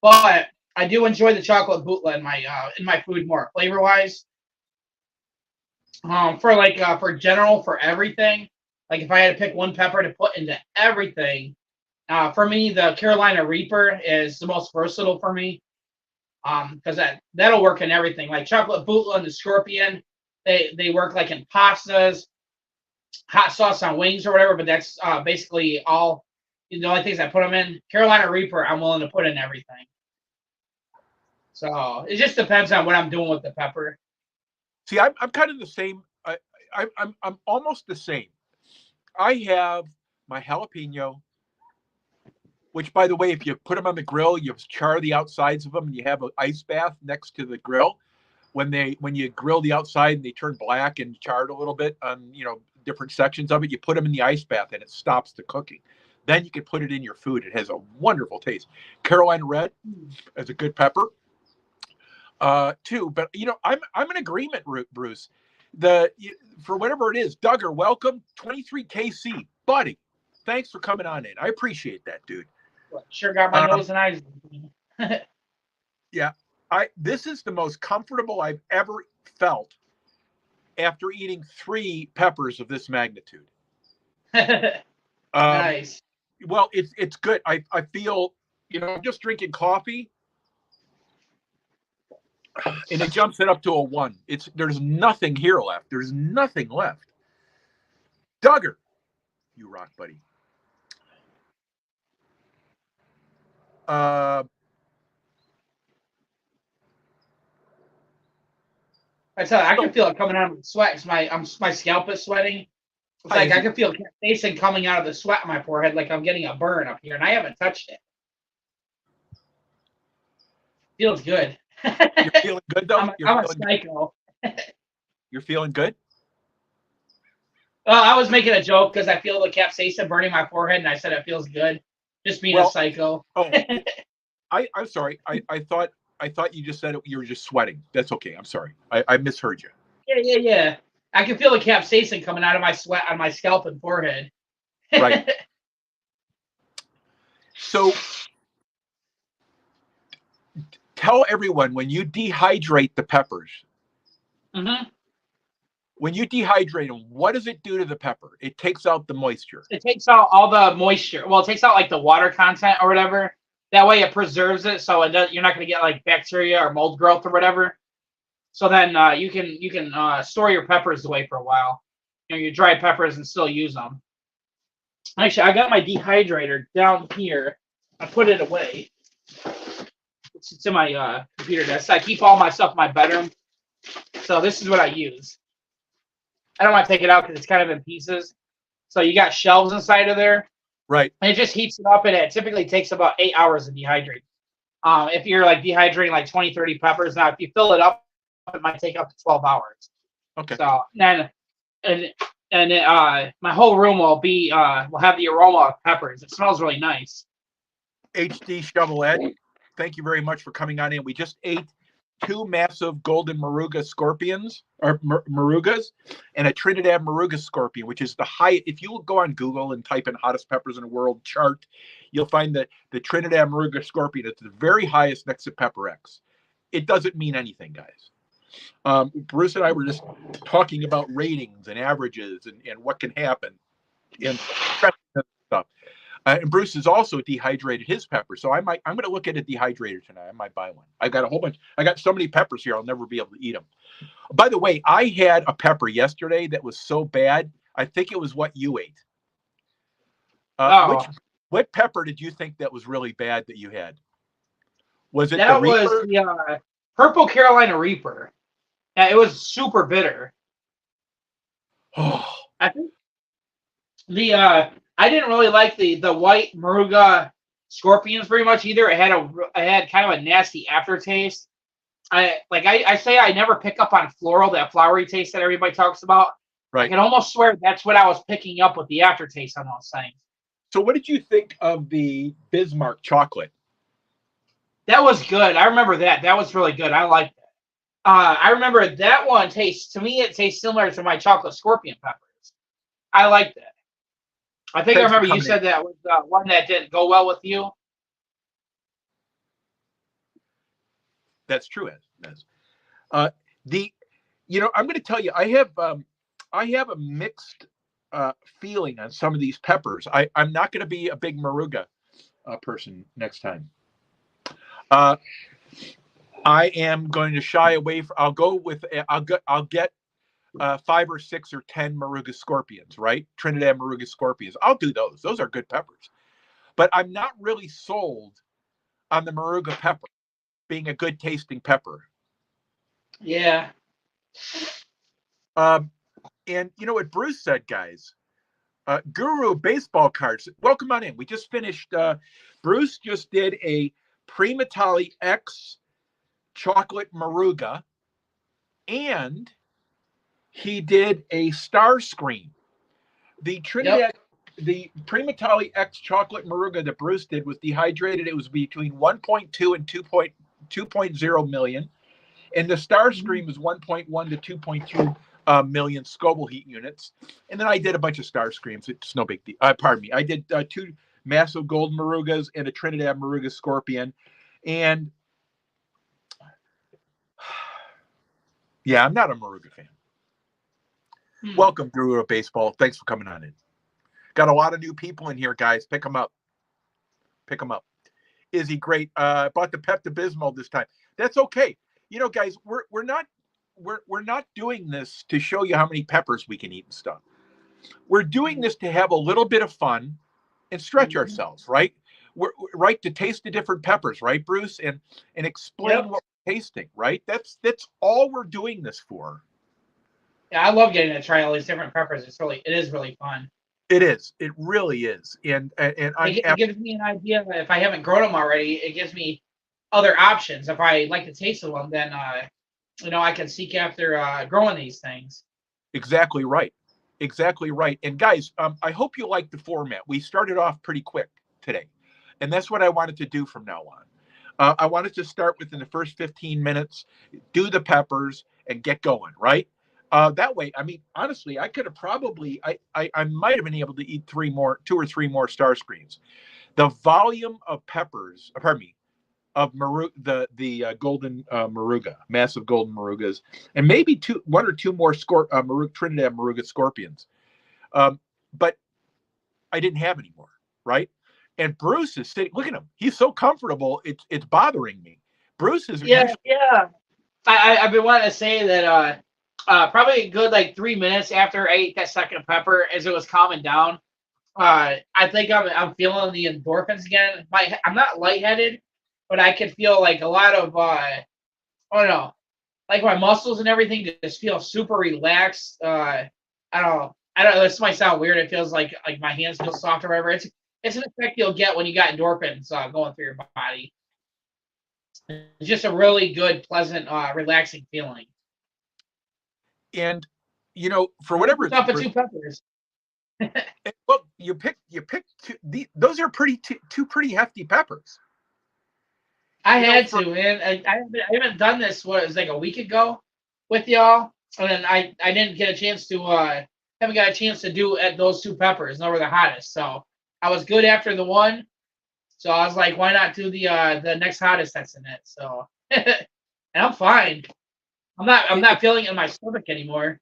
but I do enjoy the chocolate Bootla in my food more flavor wise. For everything, like if I had to pick one pepper to put into everything, for me the Carolina Reaper is the most versatile for me, because that'll work in everything. Like chocolate Bootla and the scorpion, they work like in pastas, hot sauce on wings or whatever. But that's basically all the only things I put them in. Carolina Reaper, I'm willing to put in everything. So it just depends on what I'm doing with the pepper. See, I'm kind of the same. I'm almost the same. I have my jalapeno, which, by the way, if you put them on the grill, you char the outsides of them, and you have an ice bath next to the grill. When you grill the outside and they turn black and charred a little bit on different sections of it, you put them in the ice bath and it stops the cooking. Then you can put it in your food. It has a wonderful taste. Carolina Red is a good pepper. Too, but I'm in agreement, Bruce. For whatever it is, Duggar, welcome, 23KC, buddy. Thanks for coming on in. I appreciate that, dude. Sure got my nose and eyes. Yeah, this is the most comfortable I've ever felt after eating 3 peppers of this magnitude. Nice. Well, it's good. I feel I'm just drinking coffee. And it jumps it up to a 1. There's nothing here left. There's nothing left. Duggar, you rock, buddy. I tell you, I can feel it coming out of the sweat. My scalp is sweating. It's like I can feel capsaicin coming out of the sweat on my forehead, like I'm getting a burn up here, and I haven't touched it. Feels good. You're feeling good, though? I'm a psycho. You're feeling good? I was making a joke because I feel the capsaicin burning my forehead, and I said it feels good. Just being a psycho. I'm sorry. I thought I thought you just said you were just sweating. That's okay. I'm sorry. I misheard you. Yeah. I can feel the capsaicin coming out of my sweat on my scalp and forehead. Right. So tell everyone, when you dehydrate the peppers, Mm-hmm. when you dehydrate them, what does it do to the pepper? It takes out the moisture. It takes out all the moisture. Well, it takes out like the water content or whatever. That way, it preserves it, so you're not going to get like bacteria or mold growth or whatever. So then you can store your peppers away for a while. Your dried peppers and still use them. Actually, I got my dehydrator down here. I put it away. It's in my computer desk. I keep all my stuff in my bedroom. So this is what I use. I don't want to take it out because it's kind of in pieces. So you got shelves inside of there. Right. And it just heats it up, and it typically takes about 8 hours to dehydrate. If you're like dehydrating like 20, 30 peppers, now if you fill it up, it might take up to 12 hours. Okay. So then, my whole room will have the aroma of peppers. It smells really nice. HD Shovelette, thank you very much for coming on in. We just ate 2 massive golden Moruga scorpions, or Morugas, and a Trinidad Moruga scorpion, which is the high. If you go on Google and type in hottest peppers in the world chart, you'll find that the Trinidad Moruga scorpion is the very highest next to Pepper X. It doesn't mean anything, guys. Bruce and I were just talking about ratings and averages and what can happen and stuff. And Bruce has also dehydrated his pepper, so I'm going to look at a dehydrator tonight. I might buy one. I got a whole bunch. I got so many peppers here, I'll never be able to eat them. By the way, I had a pepper yesterday that was so bad. I think it was what you ate. What pepper did you think that was really bad that you had? Was it that the Reaper? Was the Purple Carolina Reaper? Yeah, it was super bitter. Oh. I think I didn't really like the white Moruga scorpions very much either. It had kind of a nasty aftertaste. I say I never pick up on floral, that flowery taste that everybody talks about. Right. I can almost swear that's what I was picking up with the aftertaste on those things. So what did you think of the Bismarck chocolate? That was good. I remember that. That was really good. I liked it. I remember that one tastes similar to my chocolate scorpion peppers. I liked it. I think I remember you said that was one that didn't go well with you. That's true, Ez. I'm going to tell you, I have a mixed feeling on some of these peppers. I'm not going to be a big Moruga person next time. I am going to shy away from. I'll get 5 or 6 or 10 Moruga scorpions, right? Trinidad Moruga scorpions. I'll do those. Those are good peppers. But I'm not really sold on the Moruga pepper being a good tasting pepper. Yeah. And you know what Bruce said, guys? Guru baseball cards. Welcome on in. We just finished. Bruce just did a Primatali X chocolate Moruga, and he did a Starscream. The Trinidad, the Primatali X chocolate Moruga that Bruce did was dehydrated. It was between 1.2 and 2.0 million. And the Starscream was 1.1 to 2.2 million Scoville heat units. And then I did a bunch of Starscreams. It's no big deal. Pardon me. I did 2 massive gold Morugas and a Trinidad Moruga Scorpion. And yeah, I'm not a Moruga fan. Welcome, Guru of Baseball. Thanks for coming on in. Got a lot of new people in here, guys. Pick them up. Pick them up. Is he great? Bought the Pepto-Bismol this time. That's okay. You know, guys, we're not doing this to show you how many peppers we can eat and stuff. We're doing this to have a little bit of fun and stretch ourselves, right? We're right to taste the different peppers, right, Bruce, and explain what we're tasting, right? That's all we're doing this for. Yeah, I love getting to try all these different peppers. It is really fun. It is. It really is. And it gives me an idea that if I haven't grown them already, it gives me other options. If I like the taste of them, then I can seek after growing these things. Exactly right. Exactly right. And guys, I hope you like the format. We started off pretty quick today, and that's what I wanted to do from now I wanted to start within the first 15 minutes, do the peppers, and get going, right? That way, I mean, honestly, I could have probably, I might have been able to eat two or three more star screens. The volume of peppers, pardon me, of the golden Moruga, massive golden Morugas, and maybe one or two more Trinidad Moruga scorpions. But I didn't have any more, right? And Bruce is sitting. Look at him; he's so comfortable. It's bothering me. Bruce is Yeah. I've been wanting to say that probably a good like 3 minutes after I ate that second pepper, as it was calming down, I think I'm feeling the endorphins again. I'm not lightheaded, but I can feel like a lot of I don't know, like my muscles and everything just feel super relaxed. I don't know. This might sound weird. It feels like my hands feel soft or whatever. It's an effect you'll get when you got endorphins going through your body. It's just a really good, pleasant, relaxing feeling. And for whatever it's up at two peppers. Well, you pick those are two pretty hefty peppers. I had to, man. I haven't done this. What, it was like a week ago with y'all, and then I didn't get a chance to haven't got a chance to do at those two peppers. They were the hottest, so I was good after the one. So I was like, why not do the next hottest that's in it? So and I'm fine. I'm not feeling it in my stomach anymore.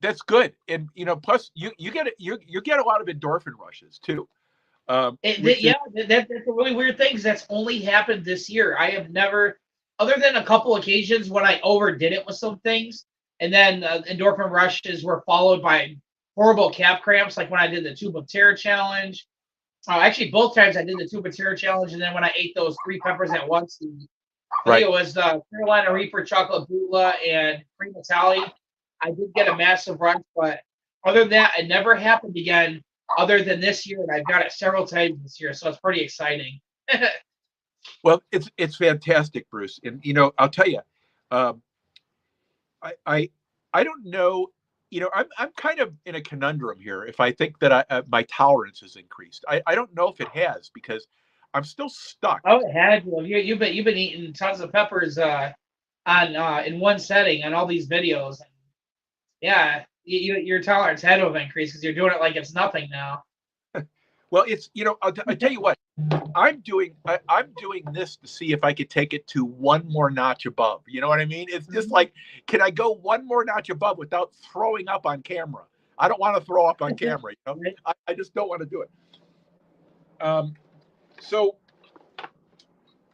That's good, and plus you get a lot of endorphin rushes too. That's a really weird thing, because that's only happened this year. I have never, other than a couple occasions when I overdid it with some things, and then endorphin rushes were followed by horrible calf cramps, like when I did the tube of terror challenge. Actually, both times I did the tube of terror challenge, and then when I ate those 3 peppers at once, I think it was the Carolina Reaper chocolate Bula and cream Italian. I did get a massive rush, but other than that, it never happened again other than this year, and I've got it several times this year, so it's pretty exciting. Well, it's fantastic, Bruce. And I'll tell you, I don't know. I'm kind of in a conundrum here. If I think that my tolerance has increased, I don't know if it has, because I'm still stuck. Oh, it had you. You've been eating tons of peppers on in one setting on all these videos. Yeah, your tolerance had to have increased because you're doing it like it's nothing now. Well, it's I'll tell you what, I'm doing this to see if I could take it to one more notch above. You know what I mean? It's just like, can I go one more notch above without throwing up on camera? I don't want to throw up on camera. I just don't want to do it. So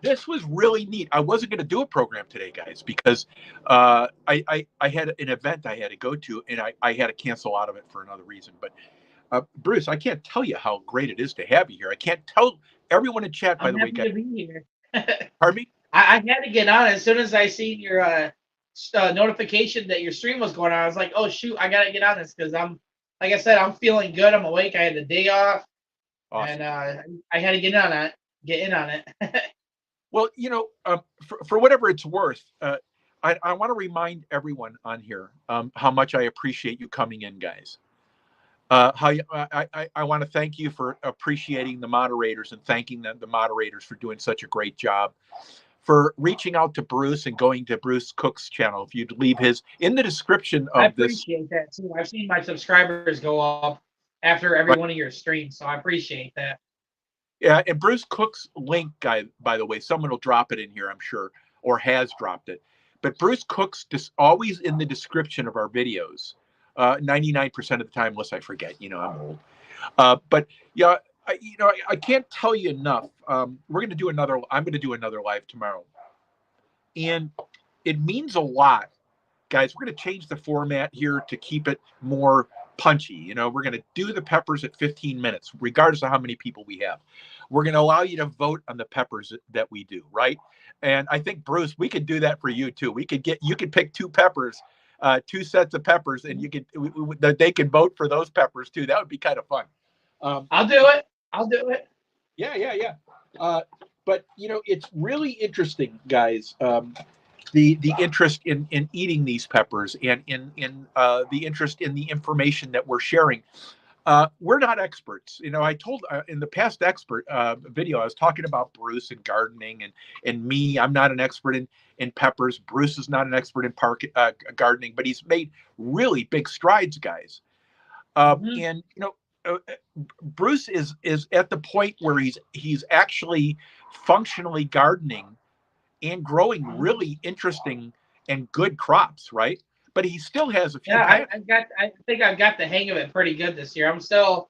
this was really neat. I wasn't going to do a program today, guys, because I had an event I had to go to, and I had to cancel out of it for another reason. But Bruce, I can't tell you how great it is to have you here. I can't tell everyone in chat, by the way, guys. Pardon me? I had to get on as soon as I seen your notification that your stream was going on. I was like, oh shoot, I got to get on this, because like I said, I'm feeling good. I'm awake. I had the day off, awesome. And I had to get in on it. Well, for whatever it's worth, I want to remind everyone on here how much I appreciate you coming in, guys. I want to thank you for appreciating the moderators and thanking the moderators for doing such a great job, for reaching out to Bruce and going to Bruce Cook's channel. If you'd leave his in the description of this. I appreciate that too. I've seen my subscribers go up after every one of your streams, so I appreciate that. Yeah, and Bruce Cook's link, guy, by the way, someone will drop it in here, I'm sure, or has dropped it. But Bruce Cook's always in the description of our videos, 99% of the time, unless I forget. I'm old. But yeah, I can't tell you enough. I'm going to do another live tomorrow, and it means a lot, guys. We're going to change the format here to keep it more punchy. We're going to do the peppers at 15 minutes, regardless of how many people we have. We're going to allow you to vote on the peppers that we do, right? And I think, Bruce, we could do that for you too. You could pick 2 peppers, 2 sets of peppers, and they can vote for those peppers too. That would be kind of fun. I'll do it. Yeah. But it's really interesting, guys. The interest in eating these peppers, and in the interest in the information that we're sharing. We're not experts. I told in the past expert video, I was talking about Bruce and gardening and me. I'm not an expert in peppers. Bruce is not an expert in gardening, but he's made really big strides, guys. Mhm. And Bruce is at the point where he's actually functionally gardening and growing really interesting and good crops, right? But he still has a few Yeah, plants, I think I've got the hang of it pretty good this year. I still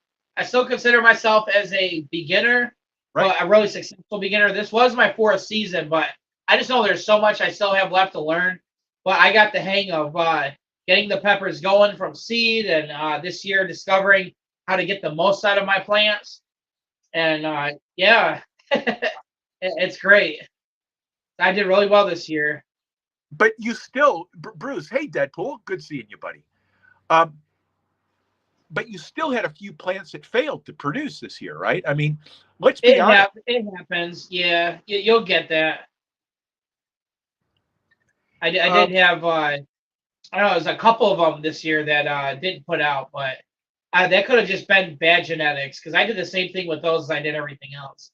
consider myself as a beginner, right? but a really successful beginner. This was my fourth season, but I just know there's so much I still have left to learn. But I got the hang of getting the peppers going from seed, and this year discovering how to get the most out of my plants. And yeah, it's great. I did really well this year. But you still, Bruce. Hey, Deadpool, good seeing you, buddy. Um, but you still had a few plants that failed to produce this year, right? I mean, let's be honest. It happens. Yeah, you'll get that. I Uh, did have I don't know, there's a couple of them this year that didn't put out, but that could have just been bad genetics because I did the same thing with those as I did everything else.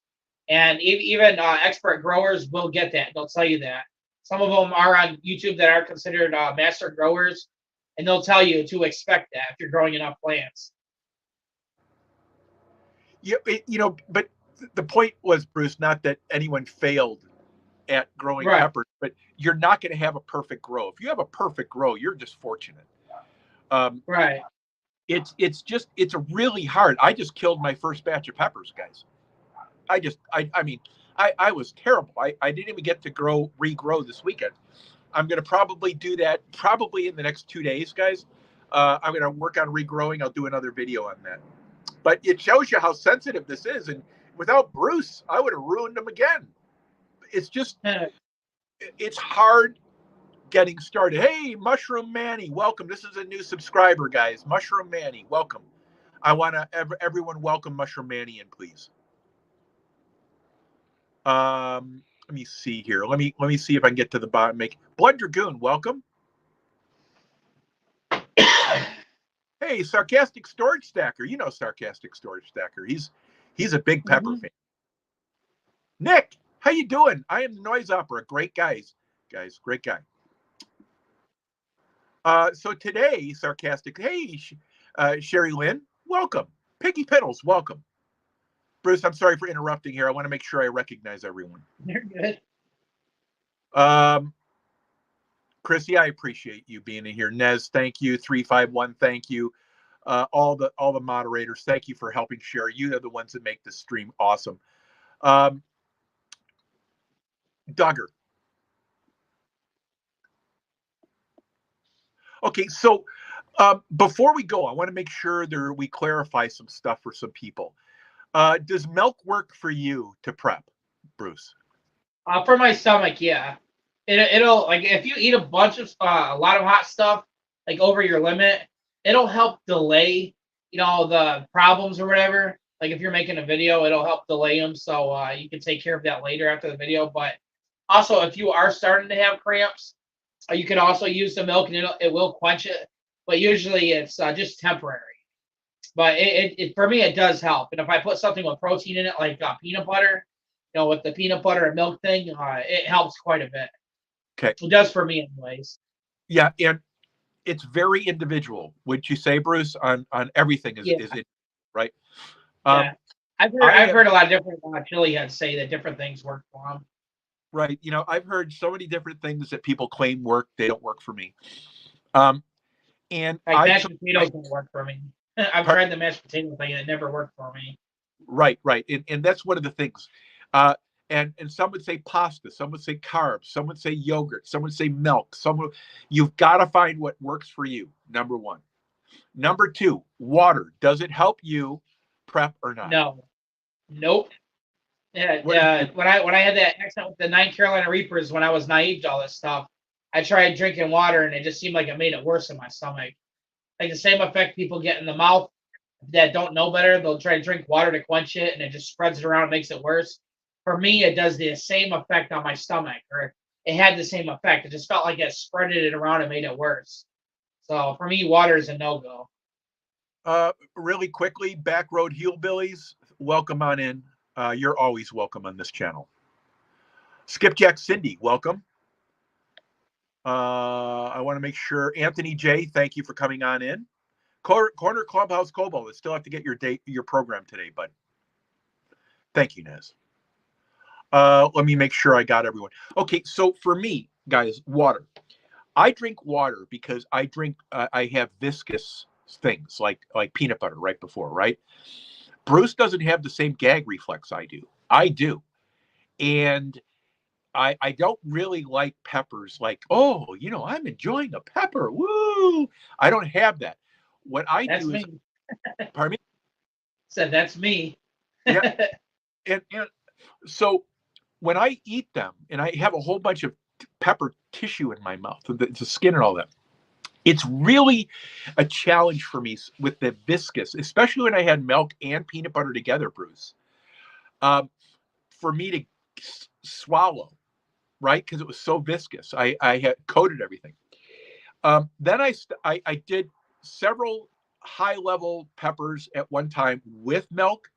And even expert growers will get that. They'll tell you that. Some of them are on YouTube that are considered master growers, and they'll tell you to expect that if you're growing enough plants. but the point was, Bruce, not that anyone failed at growing Right, peppers, but you're not going to have a perfect grow. If you have a perfect grow, you're just fortunate. Um, right. it's really hard. I just killed my first batch of peppers, guys. I mean, I was terrible. I didn't even get to regrow this weekend. I'm going to probably do that probably in the next 2 days, guys. I'm going to work on regrowing. I'll do another video on that. But it shows you how sensitive this is. And without Bruce, I would have ruined them again. It's just, it's hard getting started. Hey, Mushroom Manny, welcome. This is a new subscriber, guys. Mushroom Manny, welcome. I want to everyone welcome Mushroom Manny in, please. Let me see here. Let me see if I can get to the bottom. Make Blood Dragoon, welcome. Hey, Sarcastic Storage Stacker. You know Sarcastic Storage Stacker. He's a big Pepper fan. Nick, how you doing? I am Noise Opera. Great guys, great guy. So today, Sarcastic. Hey, Sherry Lynn, welcome. Piggy Piddles, welcome. Bruce, I'm sorry for interrupting here. I want to make sure I recognize everyone. You're good. Chrissy, I appreciate you being in here. Nez, thank you. 351, thank you. All the moderators, thank you for helping share. You are the ones that make this stream awesome. Duggar. Okay, so before we go, I want to make sure we clarify some stuff for some people. Does milk work for you to prep, Bruce? For my stomach, yeah. It'll like if you eat a bunch of a lot of hot stuff like over your limit, it'll help delay the problems or whatever. Like if you're making a video, it'll help delay them so you can take care of that later after the video. But also, if you are starting to have cramps, you can also use the milk and it will quench it. But usually it's just temporary. But it for me it does help. And if I put something with protein in it like peanut butter, with the peanut butter and milk thing, it helps quite a bit. Okay. It does for me anyways. Yeah, and it's very individual. Would you say, Bruce, on everything is it right? Yeah. I've heard a lot of different chili heads say that different things work for them. Right. I've heard so many different things that people claim work. They don't work for me. And like mashed potatoes don't work for me. I've tried the mashed potato thing and it never worked for me. Right. And that's one of the things. And some would say pasta, some would say carbs, some would say yogurt, some would say milk. You've got to find what works for you. Number one. Number two, water. Does it help you prep or not? No. Nope. Yeah. When I had that accident with the 9 Carolina Reapers when I was naive to all this stuff, I tried drinking water and it just seemed like it made it worse in my stomach. Like the same effect people get in the mouth that don't know better. They'll try to drink water to quench it and it just spreads it around and makes it worse. For me, it does the same effect on my stomach, or it had the same effect. It just felt like it spreaded it around and made it worse. So for me, water is a no-go. Really quickly, Back Road Hillbillies, welcome on in. You're always welcome on this channel. Skipjack Cindy, welcome. I want to make sure. Anthony J, thank you for coming on in. Corner Clubhouse Cobalt, I still have to get your program today, but thank you, Nez. Let me make sure I got everyone. Okay, so for me, guys, water. I drink water because I have viscous things like peanut butter right before, right? Bruce doesn't have the same gag reflex I do. I do. And I don't really like peppers like, oh, I'm enjoying a pepper. Woo! I don't have that. What I That's do is, me. pardon me? Said that's me. Yeah. And so when I eat them and I have a whole bunch of pepper tissue in my mouth, the skin and all that, it's really a challenge for me with the viscous, especially when I had milk and peanut butter together, Bruce, for me to swallow, right? Because it was so viscous. I had coated everything. Then I did several high-level peppers at one time with milk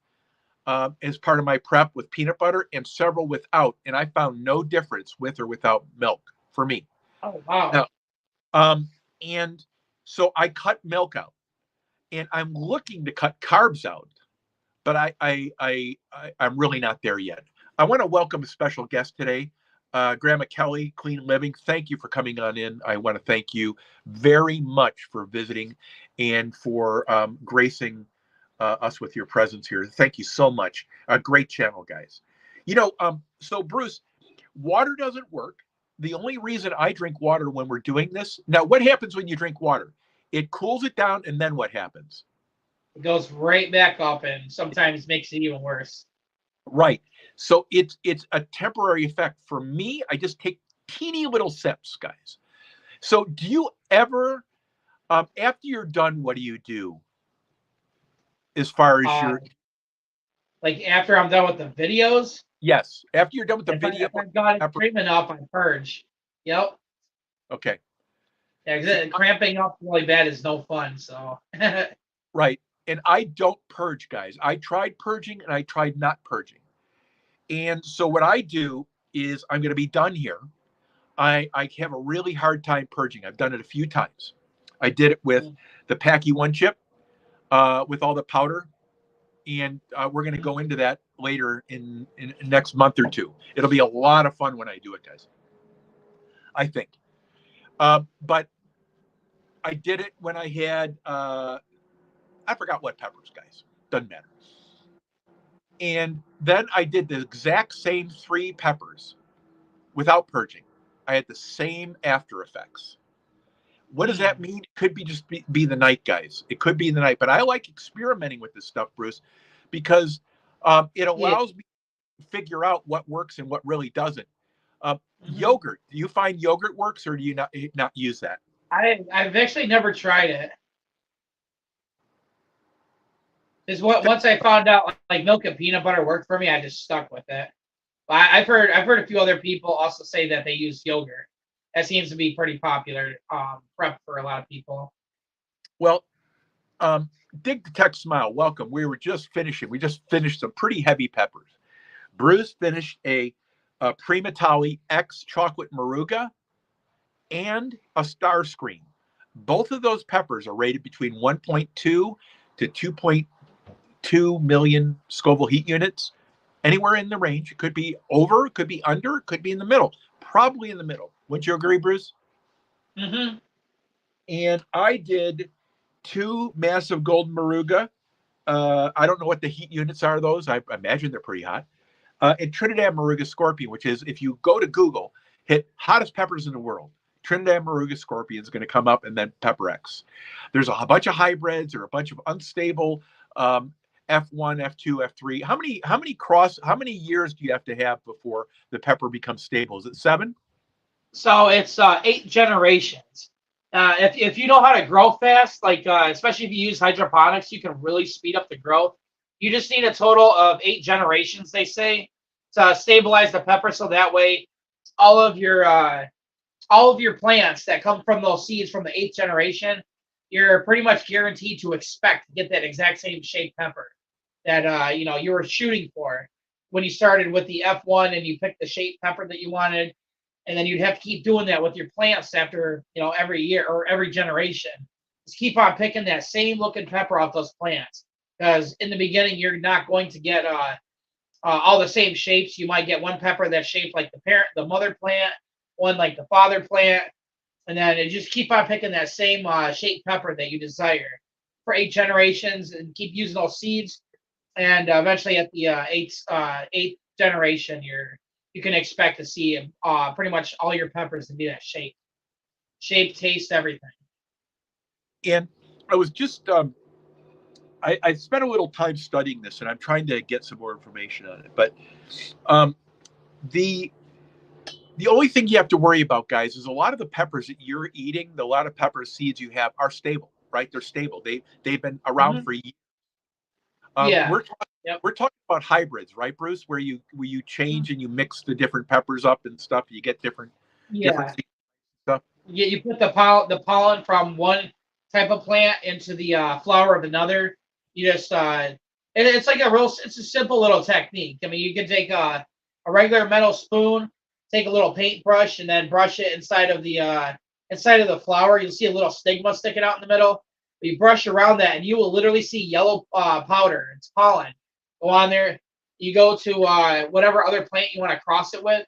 as part of my prep with peanut butter, and several without. And I found no difference with or without milk for me. Oh, wow. Now, and so I cut milk out, and I'm looking to cut carbs out, but I'm really not there yet. I want to welcome a special guest today, Grandma Kelly, Clean Living. Thank you for coming on in. I want to thank you very much for visiting and for gracing us with your presence here. Thank you so much. A great channel, guys. So Bruce, water doesn't work. The only reason I drink water when we're doing this, now what happens when you drink water? It cools it down, and then what happens? It goes right back up and sometimes makes it even worse. Right. So it's a temporary effect. For me, I just take teeny little sips, guys. So do you ever, after you're done, what do you do? As far as your... Like after I'm done with the videos? Yes. After you're done with the if video. If I've got it treatment up, I purge. Yep. Okay. Yeah, cramping up really bad is no fun. So. Right. And I don't purge, guys. I tried purging and I tried not purging. And so what I do is I'm going to be done here. I have a really hard time purging. I've done it a few times. I did it with the Packy One Chip, with all the powder. And we're going to go into that later in next month or two. It'll be a lot of fun when I do it, guys. I think. But I did it when I had, I forgot what peppers, guys. Doesn't matter. And then I did the exact same 3 peppers without purging. I had the same after effects. What does that mean? It could be just be the night, guys. It could be the night. But I like experimenting with this stuff, Bruce, because it allows me to figure out what works and what really doesn't. Yogurt. Do you find yogurt works, or do you not use that? I've actually never tried it. Is once I found out like milk and peanut butter worked for me, I just stuck with it. I've heard a few other people also say that they use yogurt. That seems to be pretty popular prep for a lot of people. Well, Dig the Tech Smile, welcome. We were just finishing. We just finished some pretty heavy peppers. Bruce finished a Primatali X Chocolate Moruga and a Starscream. Both of those peppers are rated between 1.2 to 2.2 million Scoville heat units. Anywhere in the range. It could be over, it could be under, it could be in the middle. Probably in the middle. Wouldn't you agree, Bruce? Mm-hmm. And I did 2 massive golden Moruga. I don't know what the heat units are, those. I imagine they're pretty hot. And Trinidad Moruga Scorpion, which is, if you go to Google, hit hottest peppers in the world, Trinidad Moruga Scorpion is going to come up, and then Pepper X. There's a bunch of hybrids or a bunch of unstable F1, F2, F3. How many years do you have to have before the pepper becomes stable? Is it 7? So it's 8 generations. If you know how to grow fast, like especially if you use hydroponics, you can really speed up the growth. You just need a total of 8 generations, they say, to stabilize the pepper. So that way, all of your plants that come from those seeds from the 8th generation, you're pretty much guaranteed to expect to get that exact same shaped pepper that you were shooting for when you started with the F1 and you picked the shaped pepper that you wanted, and then you'd have to keep doing that with your plants after every year or every generation. Just keep on picking that same looking pepper off those plants, because in the beginning you're not going to get all the same shapes. You might get one pepper that's shaped like the mother plant, one like the father plant, and then you just keep on picking that same shaped pepper that you desire for 8 generations, and keep using those seeds. And eventually, at the eighth generation, you can expect to see pretty much all your peppers to be that shape, taste, everything. And I was just I spent a little time studying this, and I'm trying to get some more information on it. But the only thing you have to worry about, guys, is a lot of the peppers that you're eating, a lot of pepper seeds you have are stable, right? They're stable. They've been around for years. Yeah. We're talking about hybrids, right, Bruce? Where you change and you mix the different peppers up and stuff. You get different stuff. Yeah, you put the pollen from one type of plant into the flower of another. You just it's like it's a simple little technique. I mean, you can take a regular metal spoon, take a little paintbrush, and then brush it inside of the flower. You'll see a little stigma sticking out in the middle. You brush around that, and you will literally see yellow powder. It's pollen. Go on there. You go to whatever other plant you want to cross it with,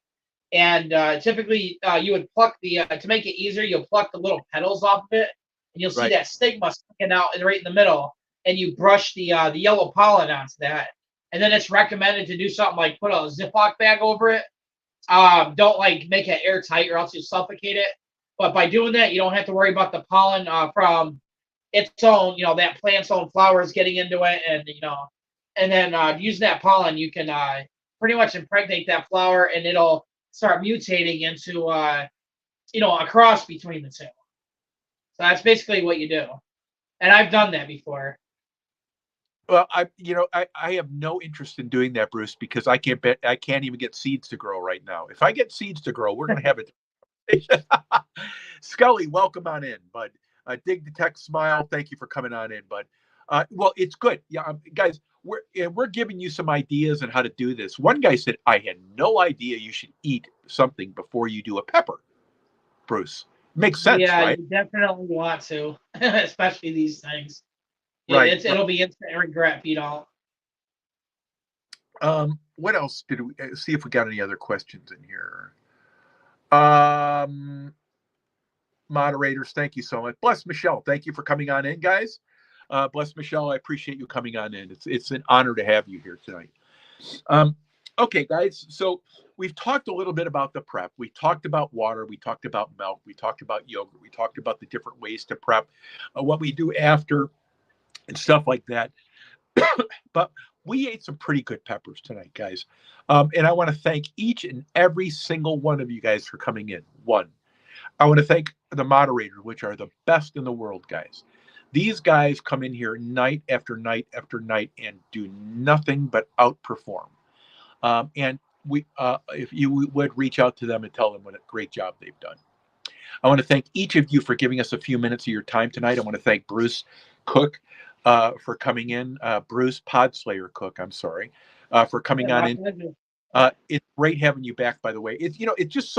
and typically you would pluck to make it easier. You'll pluck the little petals off of it, and you'll see that stigma sticking out right in the middle. And you brush the yellow pollen onto that. And then it's recommended to do something like put a Ziploc bag over it. Don't make it airtight, or else you suffocate it. But by doing that, you don't have to worry about the pollen from its own, that plant's own flowers getting into it, and then using that pollen, you can pretty much impregnate that flower, and it'll start mutating into a cross between the two. So that's basically what you do, and I've done that before. Well, I have no interest in doing that, Bruce, because I can't even get seeds to grow right now. If I get seeds to grow, we're going to have it. Scully, welcome on in, bud. Dig the Tech Smile, thank you for coming on in, bud. Well, it's good. Yeah, guys, we're giving you some ideas on how to do this. One guy said, I had no idea you should eat something before you do a pepper. Bruce, makes sense, right? You definitely want to, especially these things. Right. It'll be instant regret if you don't. What else did we see if we got any other questions in here? Moderators, thank you so much. Bless Michelle, thank you for coming on in, guys. Bless Michelle, I appreciate you coming on in. It's an honor to have you here tonight. Okay, guys, so we've talked a little bit about the prep. We talked about water. We talked about milk. We talked about yogurt. We talked about the different ways to prep, what we do after, and stuff like that. But we ate some pretty good peppers tonight, guys. And I want to thank each and every single one of you guys for coming in. I want to thank the moderators, which are the best in the world, guys. These guys come in here night after night after night and do nothing but outperform. And if you would reach out to them and tell them what a great job they've done. I want to thank each of you for giving us a few minutes of your time tonight. I want to thank Bruce Cook for coming in. Bruce Podslayer Cook, I'm sorry, for coming on in. It's great having you back, by the way. It's just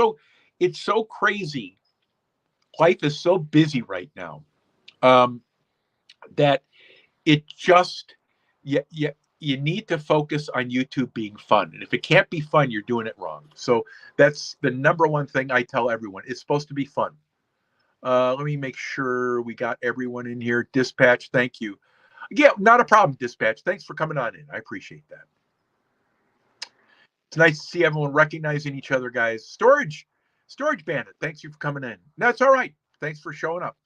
it's so crazy. Life is so busy right now that it just you need to focus on YouTube being fun. And if it can't be fun, you're doing it wrong. So that's the number one thing I tell everyone. It's supposed to be fun. Let me make sure we got everyone in here. Dispatch, thank you. Yeah, not a problem, Dispatch. Thanks for coming on in. I appreciate that. It's nice to see everyone recognizing each other, guys. Storage Bandit, thanks you for coming in. That's all right. Thanks for showing up.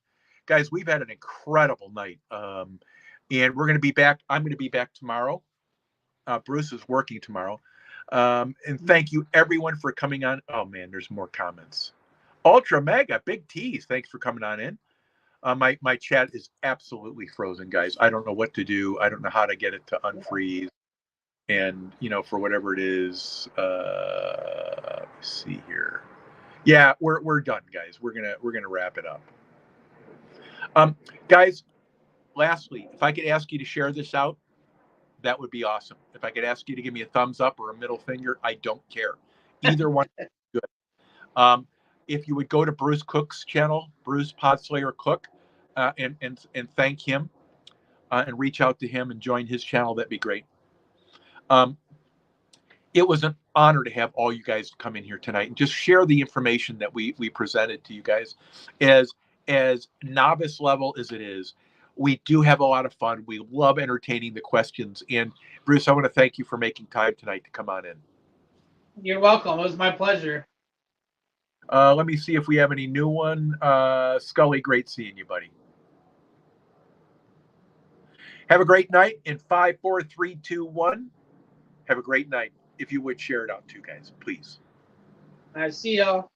Guys, we've had an incredible night. And we're going to be back. I'm going to be back tomorrow. Bruce is working tomorrow. And thank you, everyone, for coming on. Oh, man, there's more comments. Ultra Mega, Big T's, thanks for coming on in. My chat is absolutely frozen, guys. I don't know what to do. I don't know how to get it to unfreeze. And, for whatever it is, let's see here. Yeah, we're done, guys. We're gonna wrap it up. Guys, lastly, if I could ask you to share this out, that would be awesome. If I could ask you to give me a thumbs up or a middle finger, I don't care. Either one is good. If you would go to Bruce Cook's channel, Bruce Podslayer Cook, and thank him and reach out to him and join his channel, that'd be great. It was an honor to have all you guys come in here tonight and just share the information that we presented to you guys. As novice level as it is, we do have a lot of fun. We love entertaining the questions. And Bruce, I want to thank you for making time tonight to come on in. You're welcome. It was my pleasure. Let me see if we have any new one. Scully, great seeing you, buddy. Have a great night in 5, 4, 3, 2, 1. Have a great night. If you would share it out too, guys, please. I see y'all.